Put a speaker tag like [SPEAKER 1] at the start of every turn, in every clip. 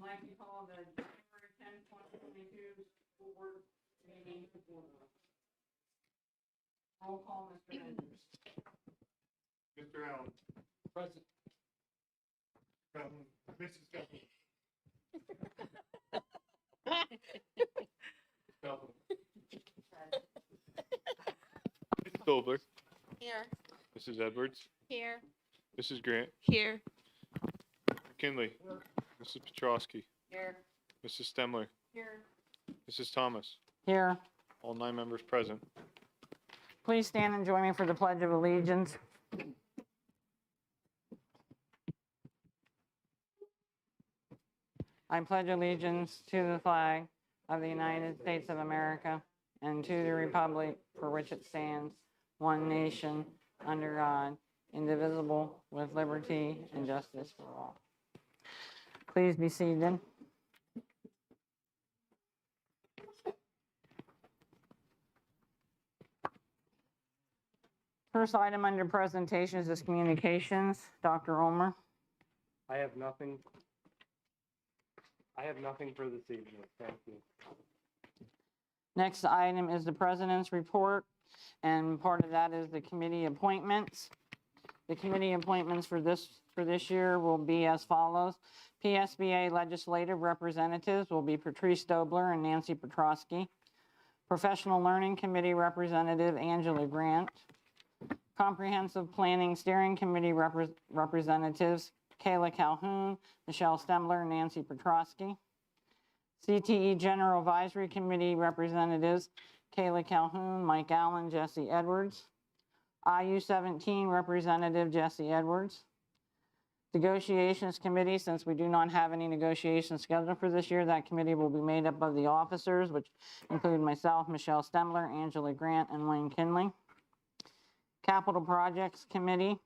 [SPEAKER 1] like to call the January 10th, 2022 school board meeting to order. Roll call, Mr. Andrews.
[SPEAKER 2] Mr. Allen. Present. Mrs. Guthrie.
[SPEAKER 3] Mrs. Dobler.
[SPEAKER 4] Here.
[SPEAKER 3] Mrs. Edwards.
[SPEAKER 4] Here.
[SPEAKER 3] Mrs. Grant.
[SPEAKER 4] Here.
[SPEAKER 3] McKinley. Mrs. Petrosky.
[SPEAKER 1] Here.
[SPEAKER 3] Mrs. Stemler.
[SPEAKER 1] Here.
[SPEAKER 3] Mrs. Thomas.
[SPEAKER 1] Here.
[SPEAKER 3] All 9 members present.
[SPEAKER 1] Please stand and join me for the Pledge of Allegiance. I pledge allegiance to the flag of the United States of America and to the republic for which it stands, one nation, under God, indivisible, with liberty and justice for all. Please be seated. First item under presentations is communications. Dr. Ulmer.
[SPEAKER 2] I have nothing for this evening. Thank you.
[SPEAKER 1] Next item is the president's report, and part of that is the committee appointments. The committee appointments for this year will be as follows. PSBA legislative representatives will be Patrice Dobler and Nancy Petrosky. Professional Learning Committee representative Angela Grant. Comprehensive Planning Steering Committee representatives Kayla Calhoun, Michelle Stemler, and Nancy Petrosky. CTE General Advisory Committee representatives Kayla Calhoun, Mike Allen, Jesse Edwards. IU-17 representative Jesse Edwards. Negotiations Committee, since we do not have any negotiations scheduled for this year, that committee will be made up of the officers, which include myself, Michelle Stemler, Angela Grant, and Wayne Kinley. Capital Projects Committee,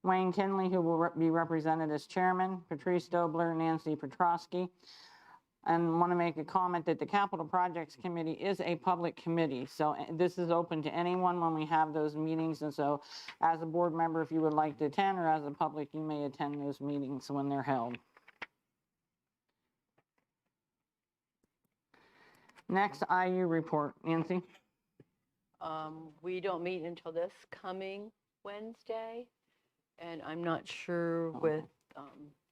[SPEAKER 1] Wayne Kinley, who will be represented as chairman, Patrice Dobler, Nancy Petrosky. And want to make a comment that the Capital Projects Committee is a public committee. So this is open to anyone when we have those meetings. And so as a board member, if you would like to attend, or as a public, you may attend those meetings when they're held. Next, IU report. Nancy?
[SPEAKER 4] We don't meet until this coming Wednesday, and I'm not sure with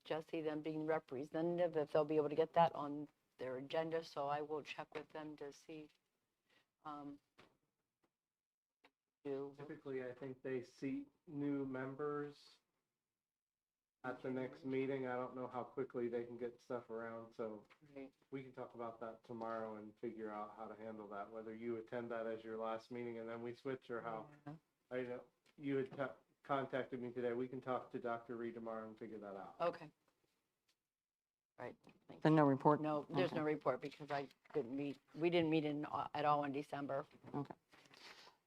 [SPEAKER 4] Jesse, them being representative, if they'll be able to get that on their agenda, so I will check with them to see.
[SPEAKER 2] Typically, I think they seat new members at the next meeting. I don't know how quickly they can get stuff around, so
[SPEAKER 4] Right.
[SPEAKER 2] we can talk about that tomorrow and figure out how to handle that, whether you attend that as your last meeting and then we switch, or how. I know you had contacted me today. We can talk to Dr. Reed tomorrow and figure that out.
[SPEAKER 4] Okay. Right. Thanks.
[SPEAKER 1] Then no report?
[SPEAKER 4] No, there's
[SPEAKER 1] Okay.
[SPEAKER 4] no report because we didn't meet at all in December.
[SPEAKER 1] Okay.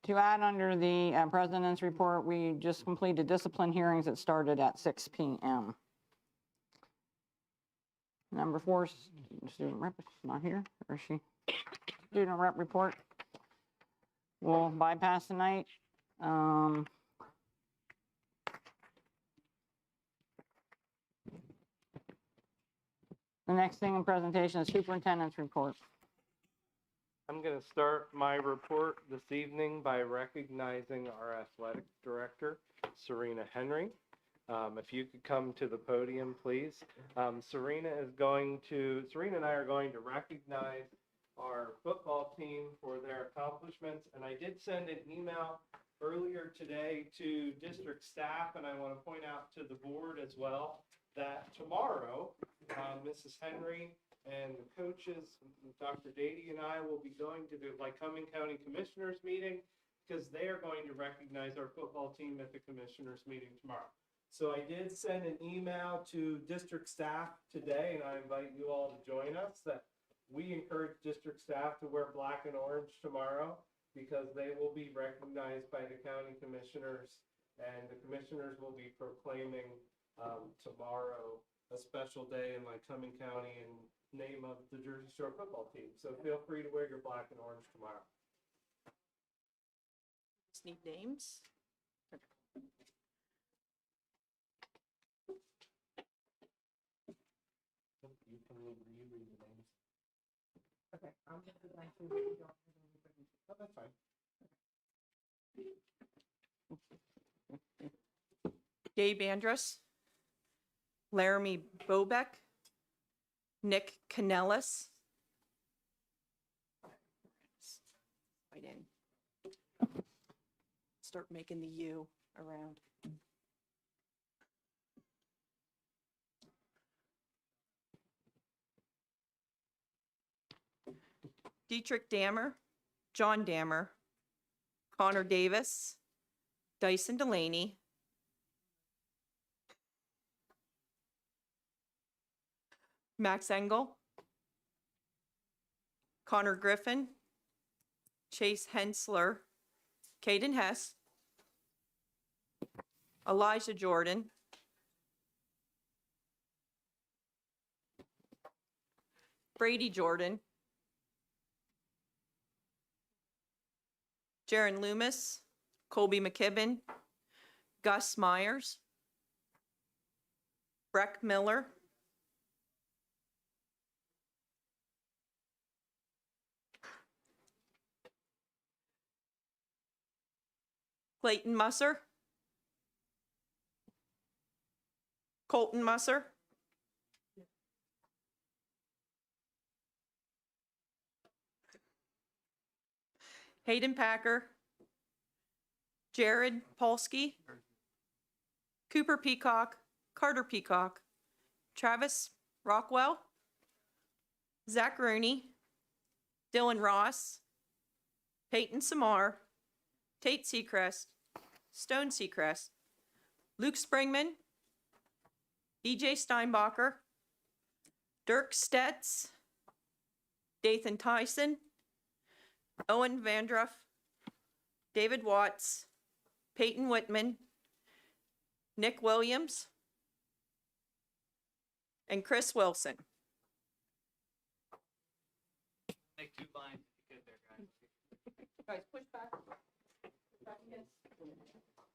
[SPEAKER 1] To add under the president's report, we just completed discipline hearings that started at 6 p.m. Number 4, student rep is not here, or is she? Student rep report. We'll bypass tonight. The next thing in presentation is superintendent's report.
[SPEAKER 2] I'm going to start my report this evening by recognizing our athletic director, Serena Henry. If you could come to the podium, please. Serena and I are going to recognize our football team for their accomplishments. And I did send an email earlier today to district staff, and I want to point out to the board as well that tomorrow, Mrs. Henry and the coaches, Dr. Dady and I, will be going to the Lycoming County Commissioners meeting, because they are going to recognize our football team at the Commissioners meeting tomorrow. So I did send an email to district staff today, and I invite you all to join us, that we encourage district staff to wear black and orange tomorrow, because they will be recognized by the county commissioners, and the commissioners will be proclaiming tomorrow a special day in Lycoming County in name of the Jersey Shore football team. So feel free to wear your black and orange tomorrow.
[SPEAKER 4] Just need names.
[SPEAKER 2] You can
[SPEAKER 5] Okay, I'm gonna do 19, but you don't have to do everybody.
[SPEAKER 2] Oh, that's fine.
[SPEAKER 5] Gabe Andrus, Laramie Bobeck, Nick Canellis. Right in. Start making the U around. Dietrich Dammer, John Dammer, Connor Davis, Dyson Delaney, Max Engel, Connor Griffin, Chase Hensler, Caden Hess, Elijah Jordan, Brady Jordan, Jaron Loomis, Colby McKibben, Gus Myers, Breck Miller, Clayton Musser, Colton Musser, Hayden Packer, Jared Polsky, Cooper Peacock, Carter Peacock, Travis Rockwell, Zach Rooney, Dylan Ross, Peyton Samar, Tate Seacrest, Stone Seacrest, Luke Springman, EJ Steinbacher, Dirk Stetz, Dathan Tyson, Owen Vandruff, David Watts, Peyton Whitman, Nick Williams, and Chris Wilson.
[SPEAKER 6] Make 2 lines if you could there, guys.
[SPEAKER 5] Guys, push back. Push back against.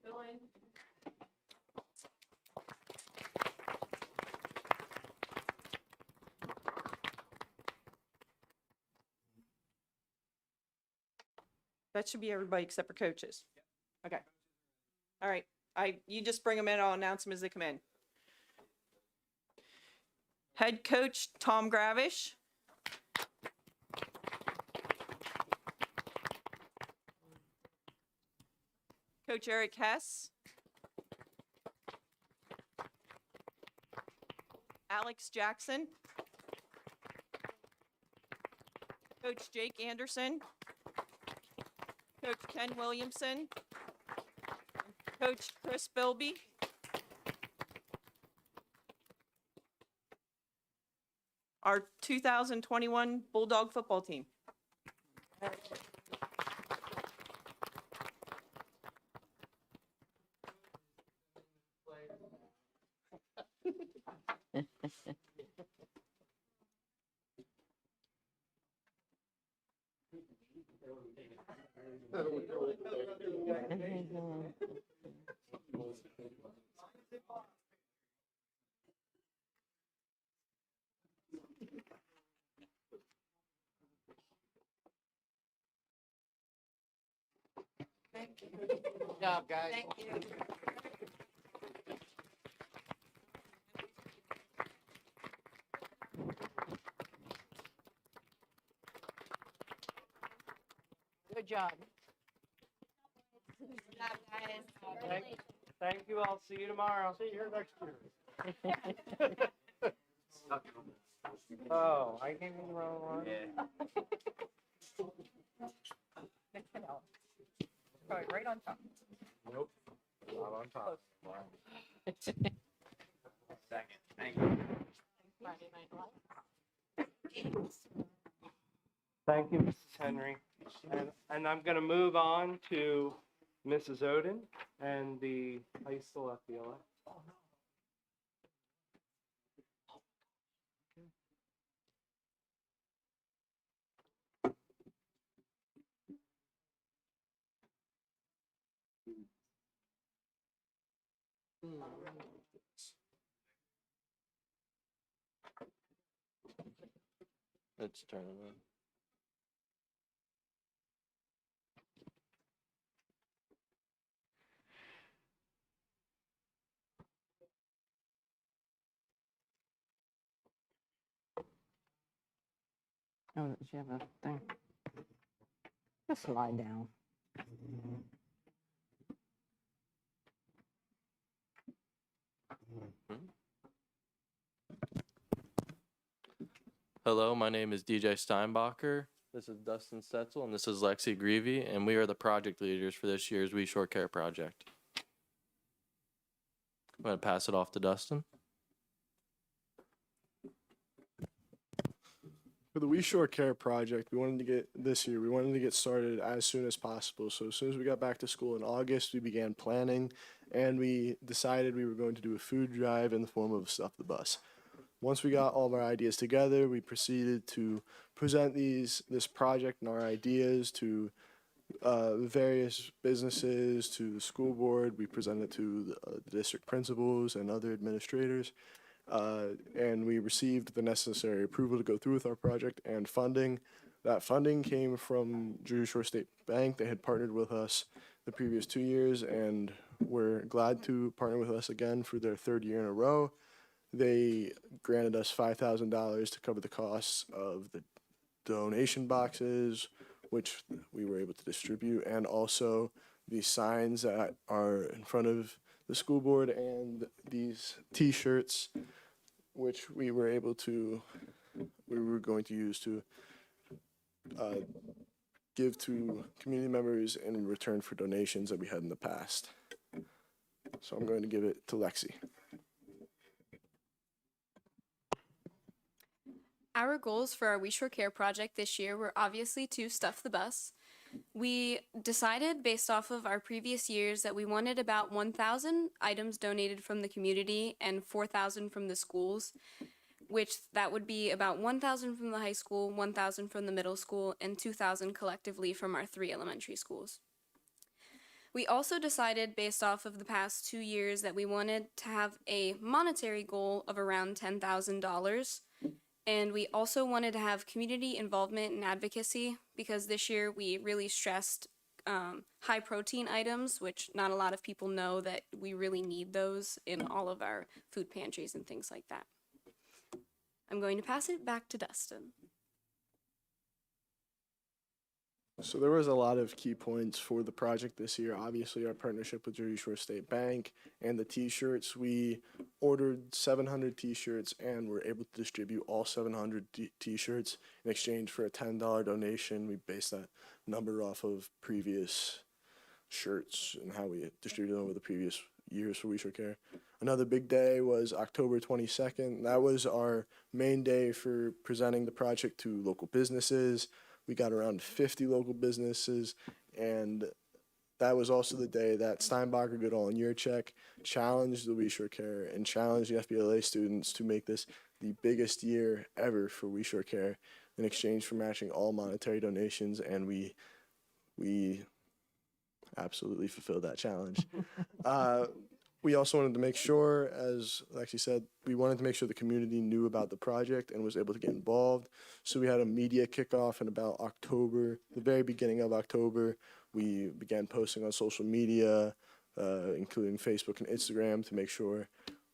[SPEAKER 5] Fill in. That should be everybody except for coaches. Okay. All right. You just bring them in. I'll announce them as they come in. Head coach Tom Gravish. Coach Eric Hess. Alex Jackson. Coach Jake Anderson. Coach Ken Williamson. Coach Chris Bilby. Our 2021 Bulldog football team.
[SPEAKER 6] Good job, guys.
[SPEAKER 5] Thank you.
[SPEAKER 4] Good job.
[SPEAKER 2] Thank you all. See you tomorrow. See you here next year. Oh, I gave you the wrong one.
[SPEAKER 5] Probably right on top.
[SPEAKER 2] Nope. Not on top.
[SPEAKER 6] Second. Thank you.
[SPEAKER 5] Friday Night Lights.
[SPEAKER 2] Thank you, Mrs. Henry. And I'm going to move on to Mrs. Oden and the high school FBLA.
[SPEAKER 7] It's turning on.
[SPEAKER 1] Oh, does she have a thing? Just lie down.
[SPEAKER 7] Hello, my name is DJ Steinbacher. This is Dustin Setzel, and this is Lexi Greavy, and we are the project leaders for this year's We Shore Care project. I'm going to pass it off to Dustin.
[SPEAKER 8] For the We Shore Care project, we wanted to get started as soon as possible. So as soon as we got back to school in August, we began planning, and we decided we were going to do a food drive in the form of Stuff the Bus. Once we got all of our ideas together, we proceeded to present this project and our ideas to various businesses, to the school board. We presented to the district principals and other administrators. And we received the necessary approval to go through with our project and funding. That funding came from Jersey Shore State Bank. They had partnered with us the previous 2 years, and we're glad to partner with us again for their third year in a row. They granted us $5,000 to cover the costs of the donation boxes, which we were able to distribute, and also the signs that are in front of the school board and these T-shirts, which we were going to use to give to community members in return for donations that we had in the past. So I'm going to give it to Lexi.
[SPEAKER 9] Our goals for our We Shore Care project this year were obviously to stuff the bus. We decided based off of our previous years that we wanted about 1,000 items donated from the community and 4,000 from the schools, which that would be about 1,000 from the high school, 1,000 from the middle school, and 2,000 collectively from our 3 elementary schools. We also decided based off of the past 2 years that we wanted to have a monetary goal of around $10,000. And we also wanted to have community involvement and advocacy because this year we really stressed high protein items, which not a lot of people know that we really need those in all of our food pantries and things like that. I'm going to pass it back to Dustin.
[SPEAKER 8] So there was a lot of key points for the project this year. Obviously, our partnership with Jersey Shore State Bank and the T-shirts. We ordered 700 T-shirts and were able to distribute all 700 T-shirts in exchange for a $10 donation. We based that number off of previous shirts and how we distributed them over the previous years for We Shore Care. Another big day was October 22nd. That was our main day for presenting the project to local businesses. We got around 50 local businesses, and that was also the day that Steinbacher, Goodall, and Yurchek challenged the We Shore Care and challenged the FBLA students to make this the biggest year ever for We Shore Care in exchange for matching all monetary donations, and we absolutely fulfilled that challenge. We also wanted to make sure, as Lexi said, we wanted to make sure the community knew about the project and was able to get involved. So we had a media kickoff in about October, the very beginning of October. We began posting on social media, including Facebook and Instagram, to make sure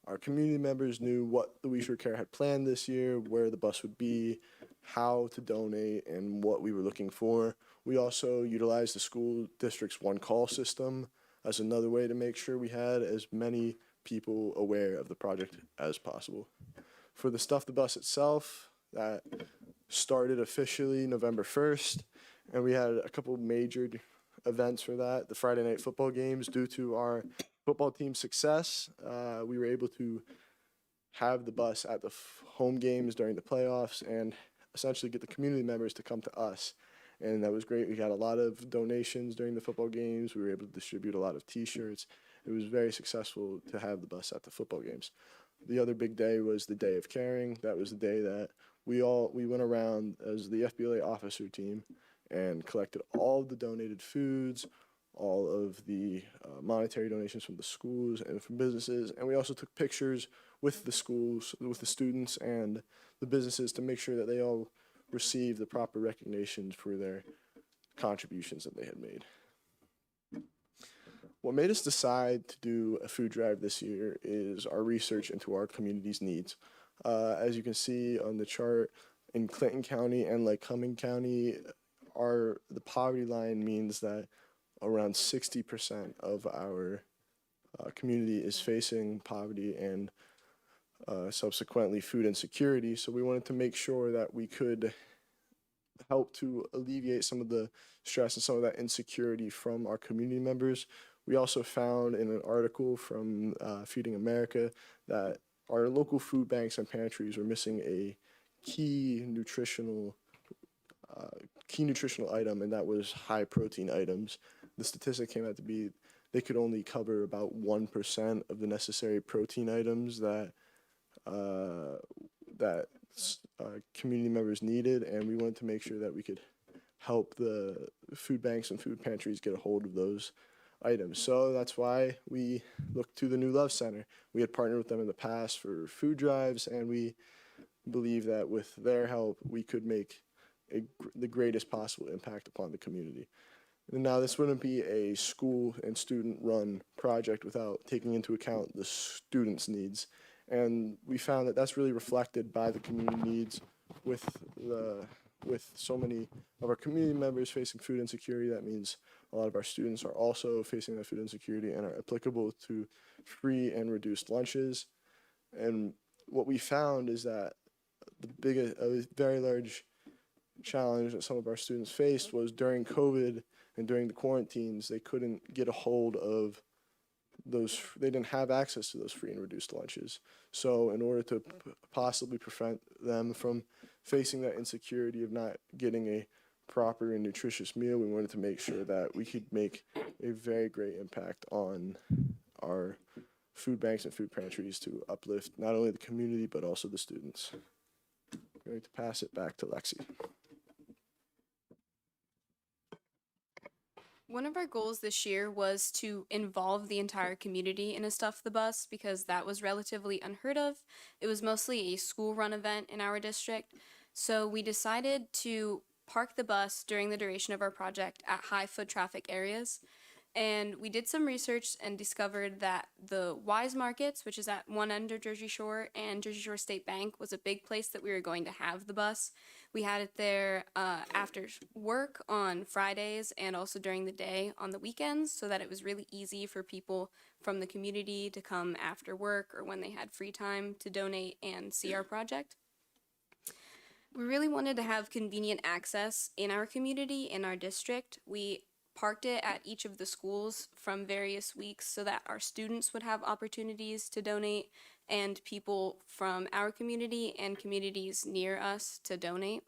[SPEAKER 8] our community members knew what the We Shore Care had planned this year, where the bus would be, how to donate, and what we were looking for. We also utilized the school district's one-call system as another way to make sure we had as many people aware of the project as possible. For the Stuff the Bus itself, that started officially November 1st, and we had a couple major events for that. The Friday night football games, due to our football team's success, we were able to have the bus at the home games during the playoffs and essentially get the community members to come to us. And that was great. We had a lot of donations during the football games. We were able to distribute a lot of T-shirts. It was very successful to have the bus at the football games. The other big day was the Day of Caring. That was the day that we went around as the FBLA officer team and collected all of the donated foods, all of the monetary donations from the schools and from businesses. And we also took pictures with the schools, with the students and the businesses to make sure that they all receive the proper recognition for their contributions that they had made. What made us decide to do a food drive this year is our research into our community's needs. As you can see on the chart, in Clinton County and Lycoming County, the poverty line means that around 60% of our community is facing poverty and subsequently food insecurity. So we wanted to make sure that we could help to alleviate some of the stress and some of that insecurity from our community members. We also found in an article from Feeding America that our local food banks and pantries were missing a key nutritional item, and that was high protein items. The statistic came out to be they could only cover about 1% of the necessary protein items that community members needed, and we wanted to make sure that we could help the food banks and food pantries get a hold of those items. So that's why we looked to the New Love Center. We had partnered with them in the past for food drives, and we believe that with their help, we could make the greatest possible impact upon the community. And now, this wouldn't be a school and student-run project without taking into account the students' needs. And we found that that's really reflected by the community needs with so many of our community members facing food insecurity. That means a lot of our students are also facing that food insecurity and are applicable to free and reduced lunches. And what we found is that a very large challenge that some of our students faced was during COVID and during the quarantines, they couldn't get a hold of they didn't have access to those free and reduced lunches. So in order to possibly prevent them from facing that insecurity of not getting a proper and nutritious meal, we wanted to make sure that we could make a very great impact on our food banks and food pantries to uplift not only the community, but also the students. I'm going to pass it back to Lexi.
[SPEAKER 9] One of our goals this year was to involve the entire community in a Stuff the Bus because that was relatively unheard of. It was mostly a school-run event in our district, so we decided to park the bus during the duration of our project at high foot traffic areas. And we did some research and discovered that the Wise Markets, which is at one end of Jersey Shore, and Jersey Shore State Bank was a big place that we were going to have the bus. We had it there after work on Fridays and also during the day on the weekends, so that it was really easy for people from the community to come after work or when they had free time to donate and see our project. We really wanted to have convenient access in our community, in our district. We parked it at each of the schools from various weeks so that our students would have opportunities to donate and people from our community and communities near us to donate.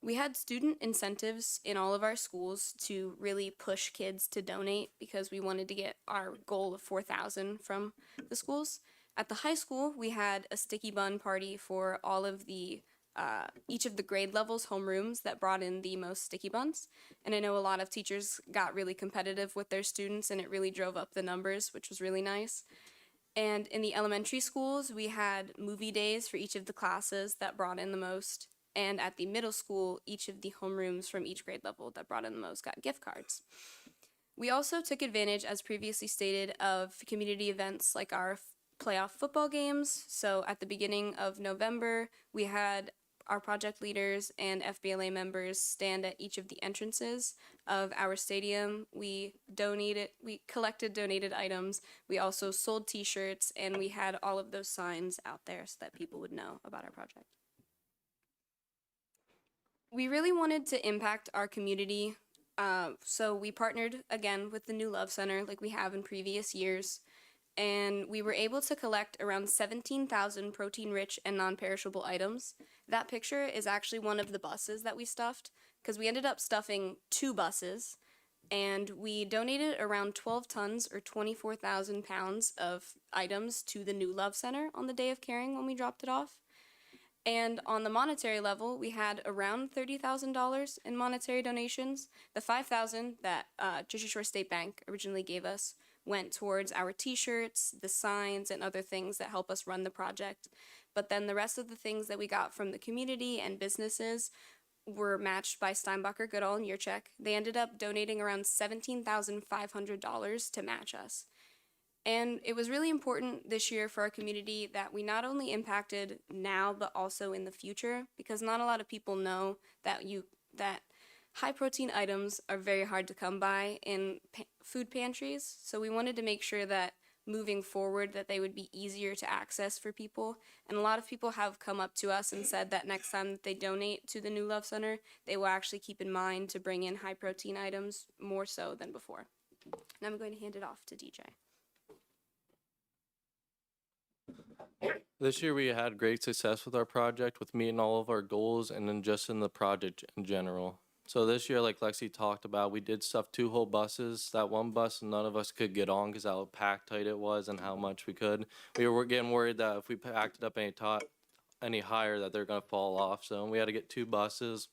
[SPEAKER 9] We had student incentives in all of our schools to really push kids to donate because we wanted to get our goal of 4,000 from the schools. At the high school, we had a sticky bun party for all of the each of the grade levels homerooms that brought in the most sticky buns. And I know a lot of teachers got really competitive with their students and it really drove up the numbers, which was really nice. And in the elementary schools, we had movie days for each of the classes that brought in the most. And at the middle school, each of the homerooms from each grade level that brought in the most got gift cards. We also took advantage, as previously stated, of community events like our playoff football games. So at the beginning of November, we had our project leaders and FBLA members stand at each of the entrances of our stadium. We collected donated items. We also sold t-shirts, and we had all of those signs out there so that people would know about our project. We really wanted to impact our community, so we partnered again with the New Love Center like we have in previous years. And we were able to collect around 17,000 protein-rich and non-perishable items. That picture is actually one of the buses that we stuffed, because we ended up stuffing 2 buses, and we donated around 12 tons or 24,000 pounds of items to the New Love Center on the day of caring when we dropped it off. And on the monetary level, we had around $30,000 in monetary donations. The $5,000 that Jersey Shore State Bank originally gave us went towards our t-shirts, the signs, and other things that help us run the project. But then the rest of the things that we got from the community and businesses were matched by Steinbacher, Goodall, and Yearcheck. They ended up donating around $17,500 to match us. And it was really important this year for our community that we not only impacted now, but also in the future, because not a lot of people know that high protein items are very hard to come by in food pantries. So we wanted to make sure that moving forward that they would be easier to access for people. And a lot of people have come up to us and said that next time that they donate to the New Love Center, they will actually keep in mind to bring in high protein items more so than before. And I'm going to hand it off to DJ.
[SPEAKER 7] This year we had great success with our project, with meeting all of our goals and then just in the project in general. So this year, like Lexi talked about, we did stuff 2 whole buses. That one bus, none of us could get on because how packed tight it was and how much we could. We were getting worried that if we packed it up any higher that they're gonna fall off. So we had to get 2 buses.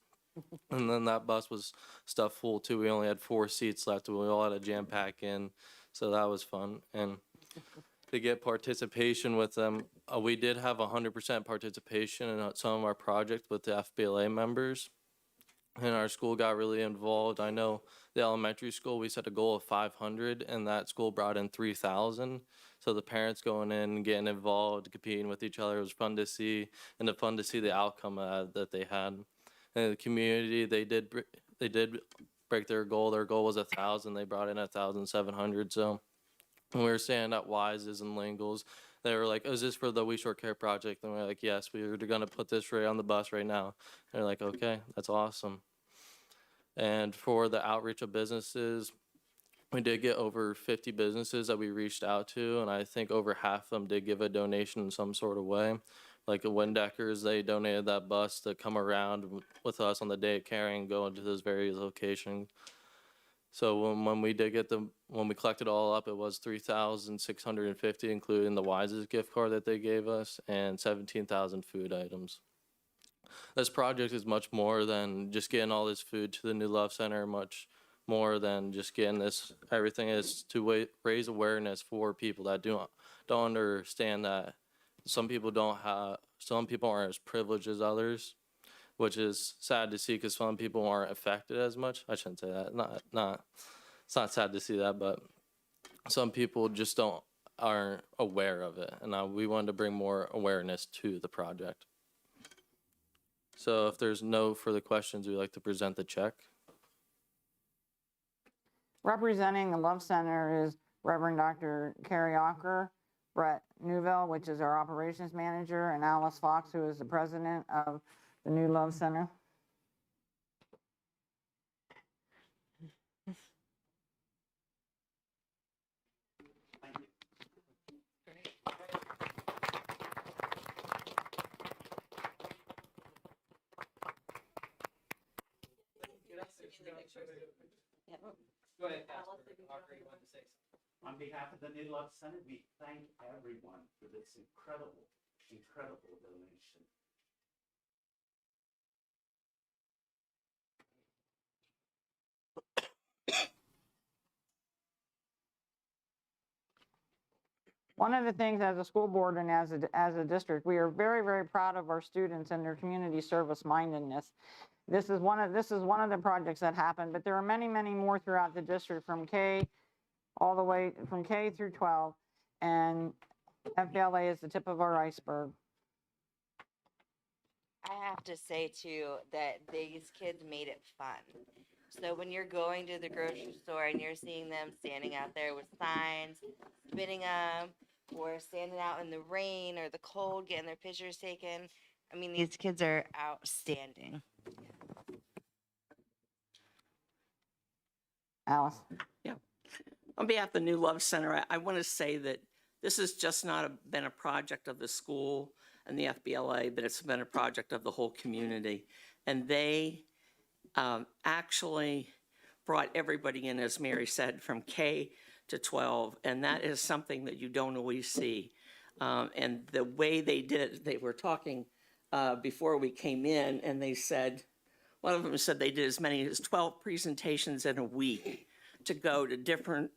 [SPEAKER 7] And then that bus was stuffed full too. We only had 4 seats left. We all had to jam pack in. So that was fun. And to get participation with them, we did have 100% participation in some of our projects with the FBLA members. And our school got really involved. I know the elementary school, we set a goal of 500, and that school brought in 3,000. So the parents going in and getting involved, competing with each other, it was fun to see, and it fun to see the outcome that they had. And the community, they did break their goal. Their goal was 1,000. They brought in 1,700. So when we were standing at Wises and Lingles, they were like, "Oh, is this for the We Short Care project?" And we're like, "Yes, we were going to put this right on the bus right now." And they're like, "Okay, that's awesome." And for the outreach of businesses, we did get over 50 businesses that we reached out to, and I think over half of them did give a donation in some sort of way. Like the Windeckers, they donated that bus to come around with us on the day of carrying and go into those various locations. So when we collected it all up, it was 3,650, including the Wises gift card that they gave us, and 17,000 food items. This project is much more than just getting all this food to the New Love Center, much more than just getting this. Everything is to raise awareness for people that don't understand that some people aren't as privileged as others, which is sad to see because some people aren't affected as much. I shouldn't say that. It's not sad to see that, but some people just aren't aware of it, and we wanted to bring more awareness to the project. So if there's no further questions, we'd like to present the check.
[SPEAKER 1] Representing the Love Center is Reverend Dr. Carrie Ocker, Brett Newville, which is our operations manager, and Alice Fox, who is the president of the New Love Center.
[SPEAKER 6] Go ahead, Pastor. Walker, you wanted to say something?
[SPEAKER 10] On behalf of the New Love Center, we thank everyone for this incredible, incredible donation.
[SPEAKER 1] One of the things as a school board and as a district, we are very, very proud of our students and their community service mindedness. This is one of the projects that happened, but there are many, many more throughout the district from K through 12, and FBLA is the tip of our iceberg.
[SPEAKER 11] I have to say too that these kids made it fun. So when you're going to the grocery store and you're seeing them standing out there with signs, spinning them, or standing out in the rain or the cold, getting their pictures taken, I mean, these kids are outstanding.
[SPEAKER 1] Alice?
[SPEAKER 12] Yeah. On behalf of the New Love Center, I want to say that this has just not been a project of the school and the FBLA, but it's been a project of the whole community. And they actually brought everybody in, as Mary said, from K to 12, and that is something that you don't always see. And the way they did it, they were talking before we came in, and they said, one of them said they did as many as 12 presentations in a week to go to different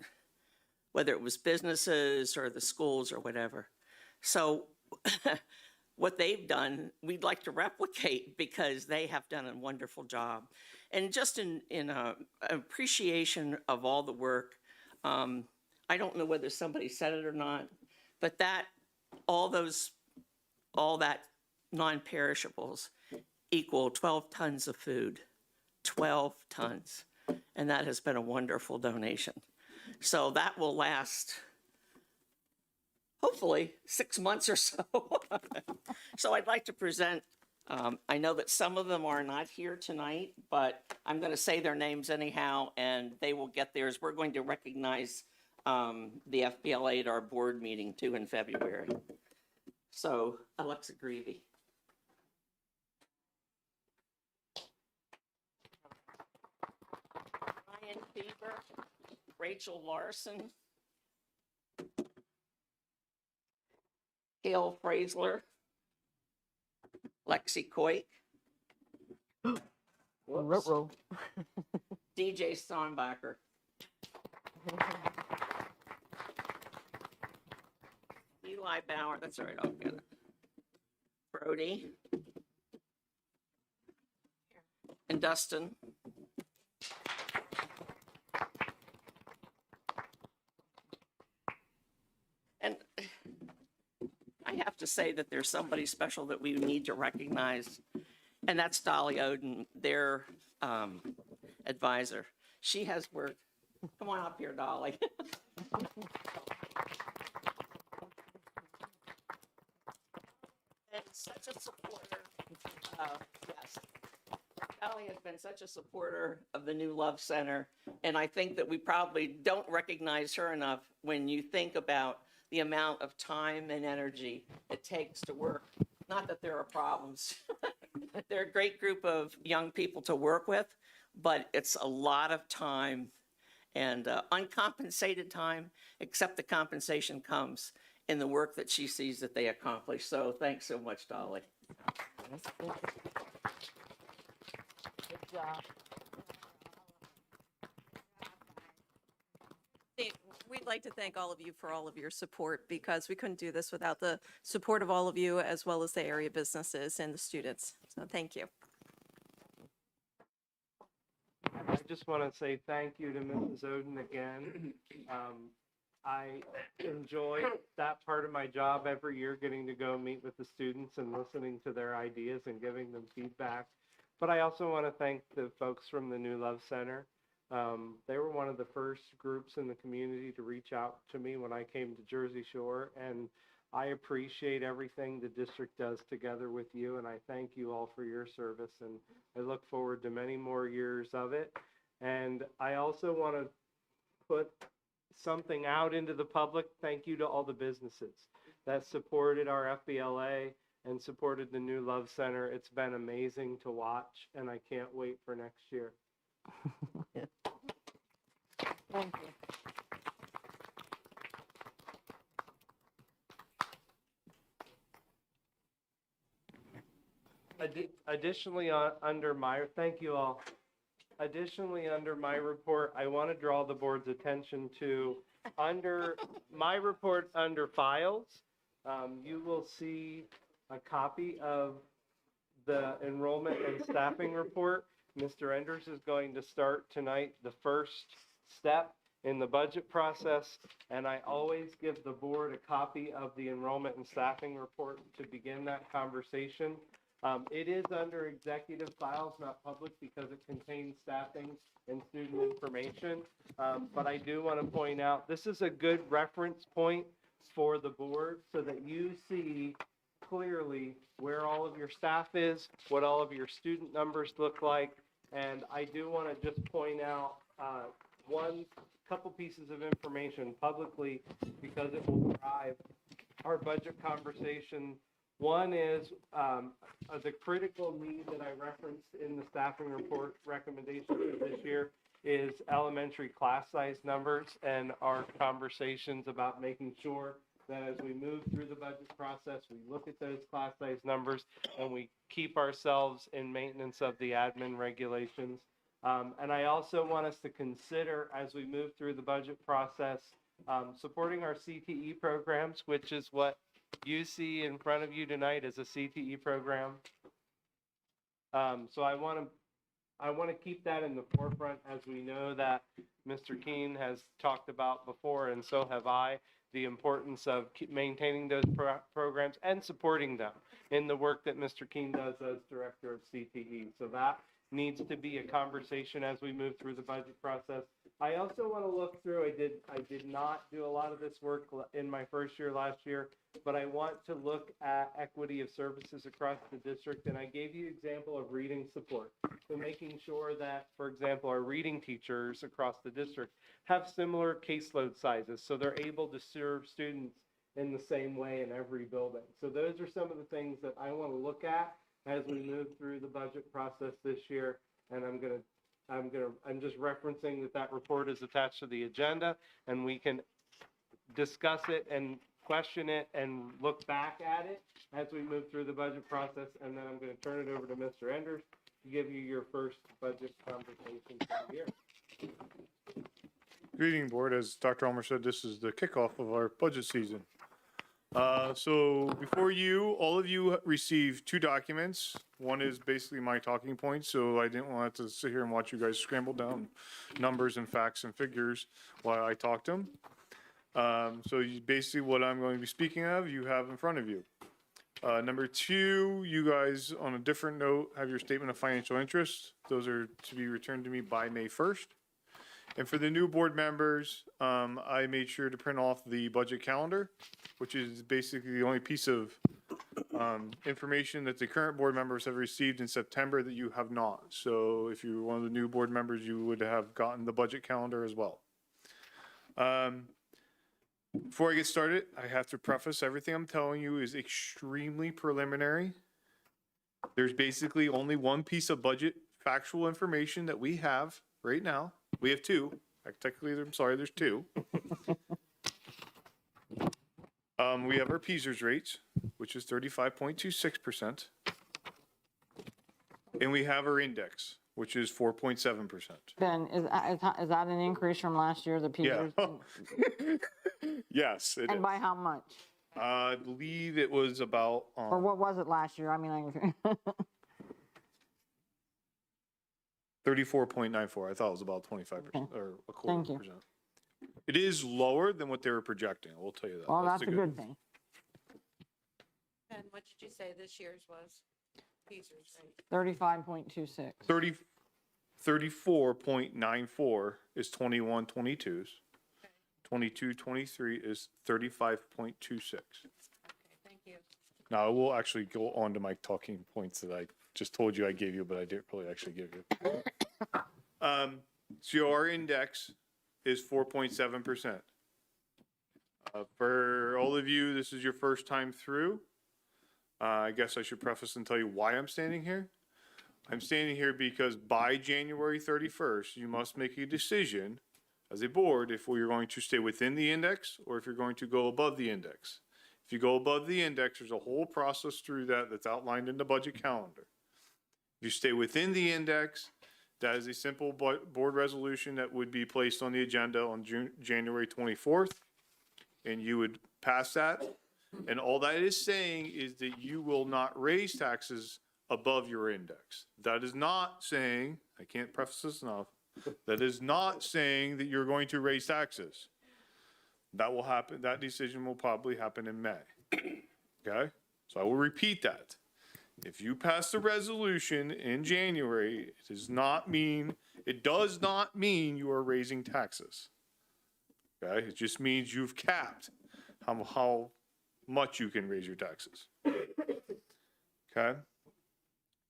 [SPEAKER 12] whether it was businesses or the schools or whatever. So what they've done, we'd like to replicate because they have done a wonderful job. And just in appreciation of all the work, I don't know whether somebody said it or not, but all that non-perishables equal 12 tons of food, 12 tons. And that has been a wonderful donation. So that will last, hopefully, 6 months or so. So I'd like to present, I know that some of them are not here tonight, but I'm going to say their names anyhow, and they will get theirs. We're going to recognize the FBLA at our board meeting too in February. So Alexa Greavy. Ryan Bieber, Rachel Larson, Gail Fraser, Lexi Coit,
[SPEAKER 4] Ruh-roh.
[SPEAKER 12] DJ Steinbacher. Eli Bauer, that's all right, I'll get it. Brody. And Dustin. And I have to say that there's somebody special that we need to recognize, and that's Dolly Oden, their advisor. She has worked, come on up here, Dolly. And such a supporter, yes. Dolly has been such a supporter of the new Love Center, and I think that we probably don't recognize her enough when you think about the amount of time and energy it takes to work. Not that there are problems. They're a great group of young people to work with, but it's a lot of time and uncompensated time, except the compensation comes in the work that she sees that they accomplish. So thanks so much, Dolly.
[SPEAKER 4] Good job.
[SPEAKER 5] We'd like to thank all of you for all of your support, because we couldn't do this without the support of all of you, as well as the area businesses and the students. So thank you.
[SPEAKER 2] I just want to say thank you to Mrs. Oden again. I enjoy that part of my job every year, getting to go meet with the students and listening to their ideas and giving them feedback. But I also want to thank the folks from the New Love Center. They were one of the first groups in the community to reach out to me when I came to Jersey Shore, and I appreciate everything the district does together with you, and I thank you all for your service, and I look forward to many more years of it. And I also want to put something out into the public. Thank you to all the businesses that supported our FBLA and supported the New Love Center. It's been amazing to watch, and I can't wait for next year.
[SPEAKER 1] Thank you.
[SPEAKER 2] Additionally, under my, thank you all. Additionally, under my report, I want to draw the board's attention to, under my report under files, you will see a copy of the enrollment and staffing report. Mr. Enders is going to start tonight the first step in the budget process, and I always give the board a copy of the enrollment and staffing report to begin that conversation. It is under executive files, not public, because it contains staffing and student information. But I do want to point out, this is a good reference point for the board so that you see clearly where all of your staff is, what all of your student numbers look like. And I do want to just point out one couple pieces of information publicly, because it will drive our budget conversation. One is the critical need that I referenced in the staffing report recommendation for this year is elementary class size numbers, and our conversations about making sure that as we move through the budget process, we look at those class size numbers and we keep ourselves in maintenance of the admin regulations. And I also want us to consider, as we move through the budget process, Supporting our CTE programs, which is what you see in front of you tonight as a CTE program. So I want to keep that in the forefront, as we know that Mr. Keene has talked about before, and so have I, the importance of maintaining those programs and supporting them in the work that Mr. Keene does as director of CTE. So that needs to be a conversation as we move through the budget process. I also want to look through, I did not do a lot of this work in my first year last year, but I want to look at equity of services across the district, and I gave you an example of reading support. So making sure that, for example, our reading teachers across the district have similar caseload sizes, so they're able to serve students in the same way in every building. So those are some of the things that I want to look at as we move through the budget process this year, and I'm just referencing that report is attached to the agenda, and we can discuss it and question it and look back at it as we move through the budget process. And then I'm going to turn it over to Mr. Enders to give you your first budget conversation for the year.
[SPEAKER 3] Good evening, board. As Dr. Elmer said, this is the kickoff of our budget season. So before you, all of you received 2 documents. One is basically my talking points, so I didn't want to sit here and watch you guys scramble down numbers and facts and figures while I talked them. Basically what I'm going to be speaking of, you have in front of you. Number 2, you guys, on a different note, have your statement of financial interest. Those are to be returned to me by May 1st. And for the new board members, I made sure to print off the budget calendar, which is basically the only piece of information that the current board members have received in September that you have not. So if you're one of the new board members, you would have gotten the budget calendar as well. Before I get started, I have to preface everything I'm telling you is extremely preliminary. There's basically only one piece of budget factual information that we have right now. We have 2. Technically, I'm sorry, there's 2. We have our PSERS rates, which is 35.26%. And we have our index, which is 4.7%.
[SPEAKER 1] Ben, is that an increase from last year, the
[SPEAKER 3] Yeah.
[SPEAKER 1] Peters?
[SPEAKER 3] Yes, it
[SPEAKER 1] And
[SPEAKER 3] is.
[SPEAKER 1] by how much?
[SPEAKER 3] I believe it was about,
[SPEAKER 1] Or what was it last year? I mean,
[SPEAKER 3] 34.94. I thought it was about 25% or a quarter
[SPEAKER 1] Thank you.
[SPEAKER 3] percent. It is lower than what they were projecting. I will tell you that.
[SPEAKER 1] well, that's
[SPEAKER 3] the
[SPEAKER 1] a good thing.
[SPEAKER 5] And what did you say this year's was? Peters, right?
[SPEAKER 1] 35.26.
[SPEAKER 3] 34.94 is 21-22's. 22-23 is 35.26.
[SPEAKER 5] Okay, thank you.
[SPEAKER 3] Now I will actually go on to my talking points that I just told you I gave you, but I didn't really actually give you. So our index is 4.7%. For all of you, this is your first time through. I guess I should preface and tell you why I'm standing here. I'm standing here because by January 31st, you must make a decision as a board if you're going to stay within the index or if you're going to go above the index. If you go above the index, there's a whole process through that that's outlined in the budget calendar. If you stay within the index, that is a simple board resolution that would be placed on the agenda on January 24th, and you would pass that. And all that is saying is that you will not raise taxes above your index. That is not saying, I can't preface this enough, that is not saying that you're going to raise taxes. That will happen, that decision will probably happen in May. Okay? So I will repeat that. If you pass the resolution in January, it does not mean you are raising taxes. Okay? It just means you've capped how much you can raise your taxes. Okay?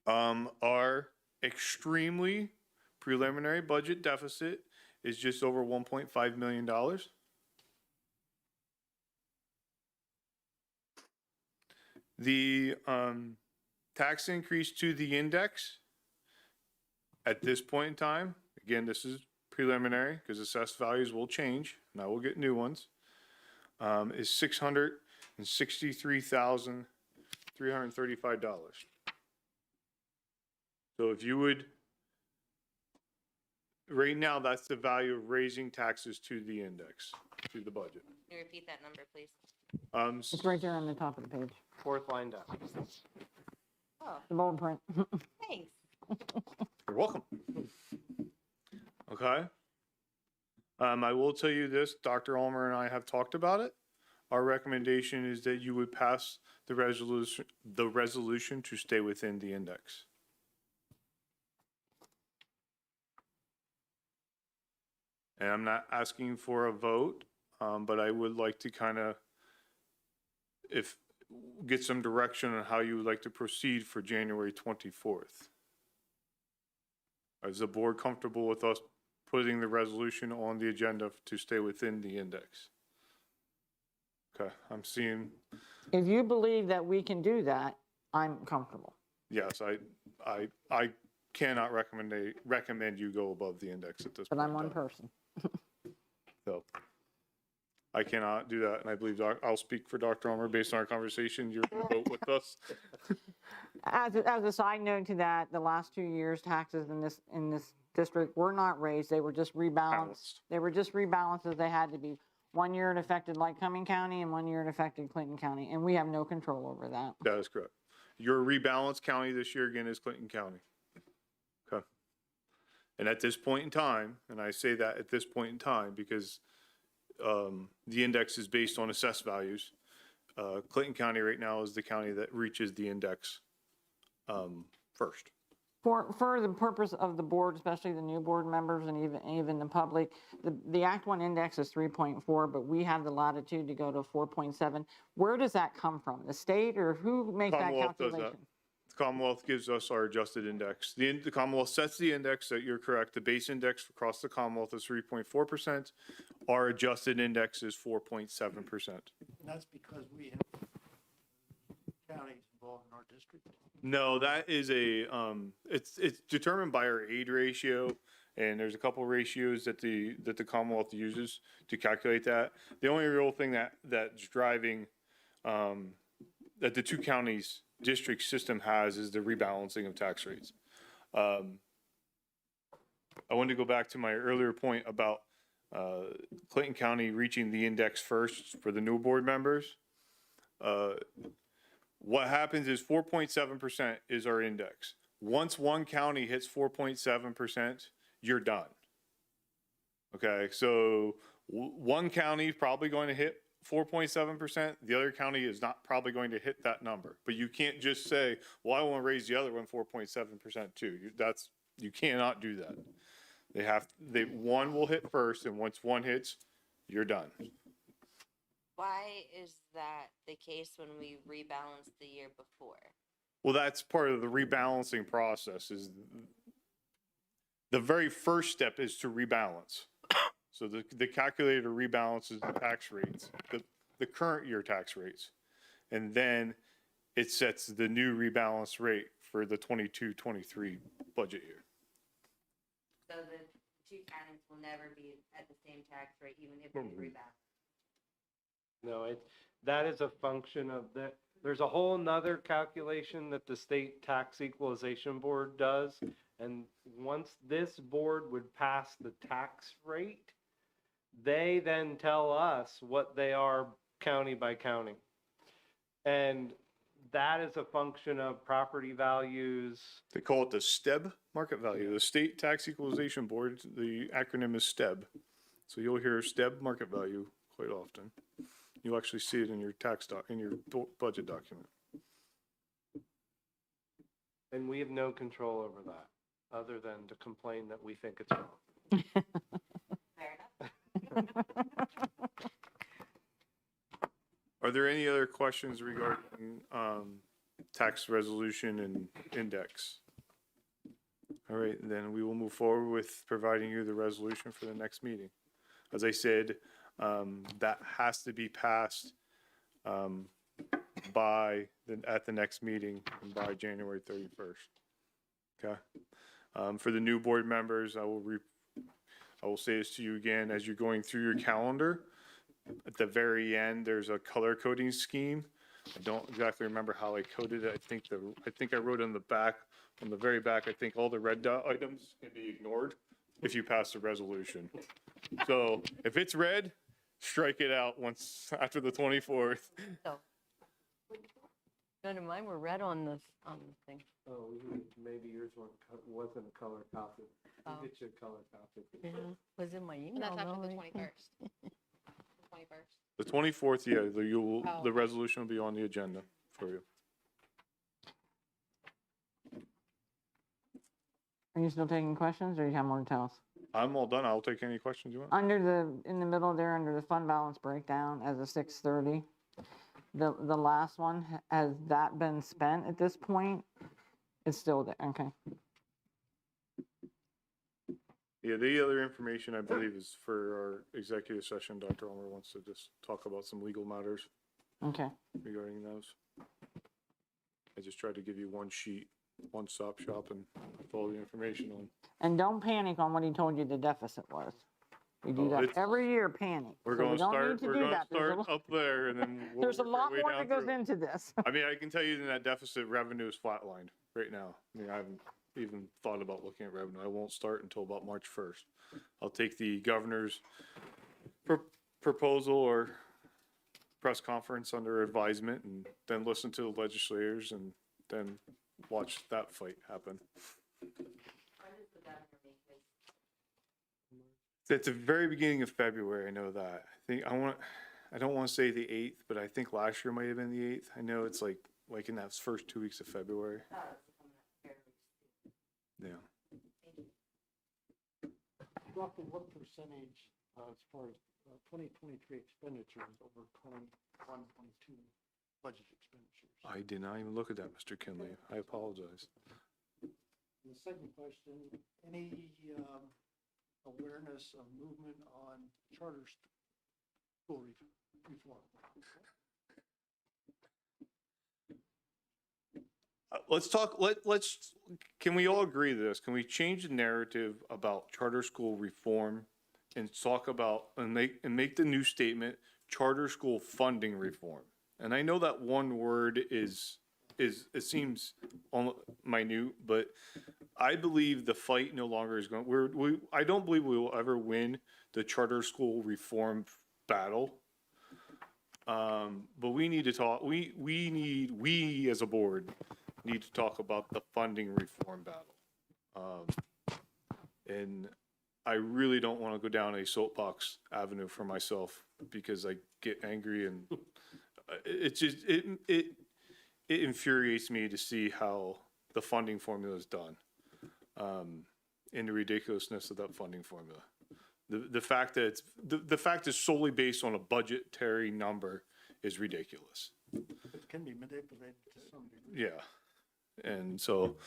[SPEAKER 3] Our extremely preliminary budget deficit is just over $1.5 million. The tax increase to the index at this point in time, again, this is preliminary because assessed values will change and I will get new ones, is $663,335. So if you would, right now, that's the value of raising taxes to the index. through the budget.
[SPEAKER 11] Can you repeat that number, please?
[SPEAKER 1] It's right there on the top of the page,
[SPEAKER 2] Fourth line down.
[SPEAKER 11] Oh,
[SPEAKER 1] the bold print.
[SPEAKER 11] thanks.
[SPEAKER 3] You're welcome. Okay. I will tell you this, Dr. Ulmer and I have talked about it. Our recommendation is that you would pass the resolution to stay within the index. And I'm not asking for a vote, but I would like to kind of, get some direction on how you would like to proceed for January 24th. Is the board comfortable with us putting the resolution on the agenda to stay within the index? Okay, I'm seeing,
[SPEAKER 1] If you believe that we can do that, I'm comfortable.
[SPEAKER 3] yes, I cannot recommend you go above the index at this
[SPEAKER 1] But
[SPEAKER 3] point.
[SPEAKER 1] I'm one
[SPEAKER 3] in time.
[SPEAKER 1] person.
[SPEAKER 3] So I cannot do that, and I believe I'll speak for Dr. Ulmer based on our conversation. You're vote with us.
[SPEAKER 1] As a side note to that, the last 2 years, taxes in this district were not raised. They were just rebalanced.
[SPEAKER 3] Balanced.
[SPEAKER 1] They were just rebalanced as they had to be. 1 year it affected Lycoming County and 1 year it affected Clinton County, and we have no control over that.
[SPEAKER 3] That is correct. Your rebalanced county this year again is Clinton County. Okay. And at this point in time, and I say that at this point in time because the index is based on assessed values. Clinton County right now is the county that reaches the index first.
[SPEAKER 1] For the purpose of the board, especially the new board members and even the public, the Act 1 index is 3.4, but we have the latitude to go to 4.7. Where does that come from? The state, or who makes that
[SPEAKER 3] Commonwealth does that.
[SPEAKER 1] calculation?
[SPEAKER 3] The Commonwealth gives us our adjusted index. The Commonwealth sets the index, that you're correct. The base index across the Commonwealth is 3.4%. Our adjusted index is 4.7%.
[SPEAKER 10] And that's because we have counties involved in our district.
[SPEAKER 3] No, that is it's determined by our aid ratio, and there's a couple ratios that the Commonwealth uses to calculate that. The only real thing that's driving that the two counties district system has is the rebalancing of tax rates. I wanted to go back to my earlier point about Clinton County reaching the index first for the new board members. What happens is 4.7% is our index. Once one county hits 4.7%, you're done. Okay, so one county is probably going to hit 4.7%. The other county is not probably going to hit that number. But you can't just say, well, I want to raise the other one 4.7% too. You cannot do that. One will hit first, and once one hits, you're done.
[SPEAKER 11] Why is that the case when we rebalanced the year before?
[SPEAKER 3] Well, that's part of the rebalancing process. Is the very first step is to rebalance. So the calculator rebalances the tax rates, the current year tax rates, and then it sets the new rebalance rate for the 22-23 budget year.
[SPEAKER 11] So the two counties will never be at the same tax rate, even if we rebalance.
[SPEAKER 2] No, that is a function of that. There's a whole nother calculation that the state tax equalization board does. And once this board would pass the tax rate, they then tell us what they are county by county. And that is a function of property values.
[SPEAKER 3] They call it the STEB market value, the State Tax Equalization Board. The acronym is STEB. So you'll hear STEB market value quite often. You'll actually see it in your in your budget document.
[SPEAKER 2] And we have no control over that, other than to complain that we think it's wrong.
[SPEAKER 11] Fair enough.
[SPEAKER 3] Are there any other questions regarding tax resolution and index? All right, then we will move forward with providing you the resolution for the next meeting. As I said, that has to be passed at the next meeting by January 31st. Okay. For the new board members, I will say this to you again, as you're going through your calendar, at the very end, there's a color coding scheme. I don't exactly remember how I coded it. I think I wrote on the back, on the very back, I think all the red dot items can be ignored if you pass the resolution. So if it's red, strike it out once after the 24th.
[SPEAKER 4] So. None of mine were red on the thing.
[SPEAKER 2] Oh, maybe yours wasn't a color copy. We'll
[SPEAKER 4] Oh.
[SPEAKER 2] get you a color copy.
[SPEAKER 4] Yeah, was in my email.
[SPEAKER 9] And that's after
[SPEAKER 4] though,
[SPEAKER 9] the
[SPEAKER 4] right?
[SPEAKER 9] 21st. 21st.
[SPEAKER 3] The 24th, yeah,
[SPEAKER 9] Oh.
[SPEAKER 3] the resolution will be on the agenda for you.
[SPEAKER 1] Are you still taking questions or you have more to tell us?
[SPEAKER 3] I'm all done. I'll take any questions you want.
[SPEAKER 1] In the middle there, under the fund balance breakdown as of 6:30, the last one, has that been spent at this point? It's still there, okay.
[SPEAKER 3] Yeah, the other information I believe is for our executive session. Dr. Ulmer wants to just talk about some legal matters
[SPEAKER 1] Okay,
[SPEAKER 3] regarding those. I just tried to give you one sheet, one-stop shop, and with all the information on.
[SPEAKER 1] and don't panic on what he told you the deficit was. We do
[SPEAKER 3] Oh,
[SPEAKER 1] that
[SPEAKER 3] it's-
[SPEAKER 1] every year, panic.
[SPEAKER 3] We're
[SPEAKER 1] So
[SPEAKER 3] going
[SPEAKER 1] we
[SPEAKER 3] to
[SPEAKER 1] don't
[SPEAKER 3] start,
[SPEAKER 1] need to
[SPEAKER 3] we're
[SPEAKER 1] do
[SPEAKER 3] going to
[SPEAKER 1] that. There's a
[SPEAKER 3] start
[SPEAKER 1] lo-
[SPEAKER 3] up there and then we'll
[SPEAKER 1] There's a
[SPEAKER 3] work our
[SPEAKER 1] lot
[SPEAKER 3] way
[SPEAKER 1] more
[SPEAKER 3] down
[SPEAKER 1] that goes
[SPEAKER 3] through.
[SPEAKER 1] into this.
[SPEAKER 3] I mean, I can tell you that deficit revenue is flatlined right now. I mean, I haven't even thought about looking at revenue. I won't start until about March 1st. I'll take the governor's proposal or press conference under advisement and then listen to the legislators and then watch that fight happen. It's the very beginning of February, I know that. I don't want to say the 8th, but I think last year might have been the 8th. I know it's like in that first 2 weeks of February. Yeah.
[SPEAKER 10] Roughly what percentage, as far as 2023 expenditures over 21-22 budget expenditures?
[SPEAKER 3] I did not even look at that, Mr. Kinley. I apologize.
[SPEAKER 10] And the second question, any awareness of movement on charter school reform?
[SPEAKER 3] Can we all agree to this? Can we change the narrative about charter school reform and talk about, and make the new statement, charter school funding reform? And I know that one word it seems minute, but I believe the fight no longer is going, I don't believe we will ever win the charter school reform battle. But we need to talk, we as a board need to talk about the funding reform battle. And I really don't want to go down a soapbox avenue for myself because I get angry and it infuriates me to see how the funding formula is done. And the ridiculousness of that funding formula. The fact that the fact is solely based on a budgetary number is ridiculous.
[SPEAKER 10] It can be manipulated to some degree.
[SPEAKER 3] Yeah. And so,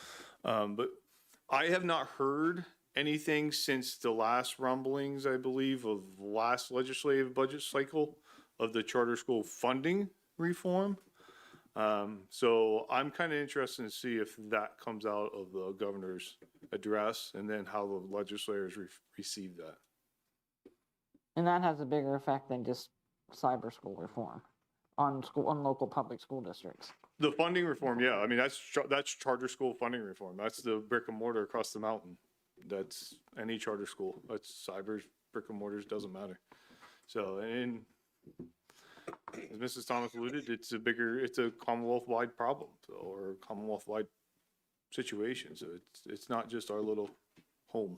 [SPEAKER 3] but I have not heard anything since the last rumblings, I believe, of the last legislative budget cycle of the charter school funding reform. So I'm kind of interested to see if that comes out of the governor's address and then how the legislators receive that.
[SPEAKER 1] And that has a bigger effect than just cyber school reform on local public school districts.
[SPEAKER 3] The funding reform, yeah, I mean, that's charter school funding reform. That's the brick and mortar across the mountain. That's any charter school. That's cybers, brick and mortars, doesn't matter. So, and as Mrs. Thomas alluded, it's a Commonwealth-wide problem or Commonwealth-wide situation. So it's not just our little home.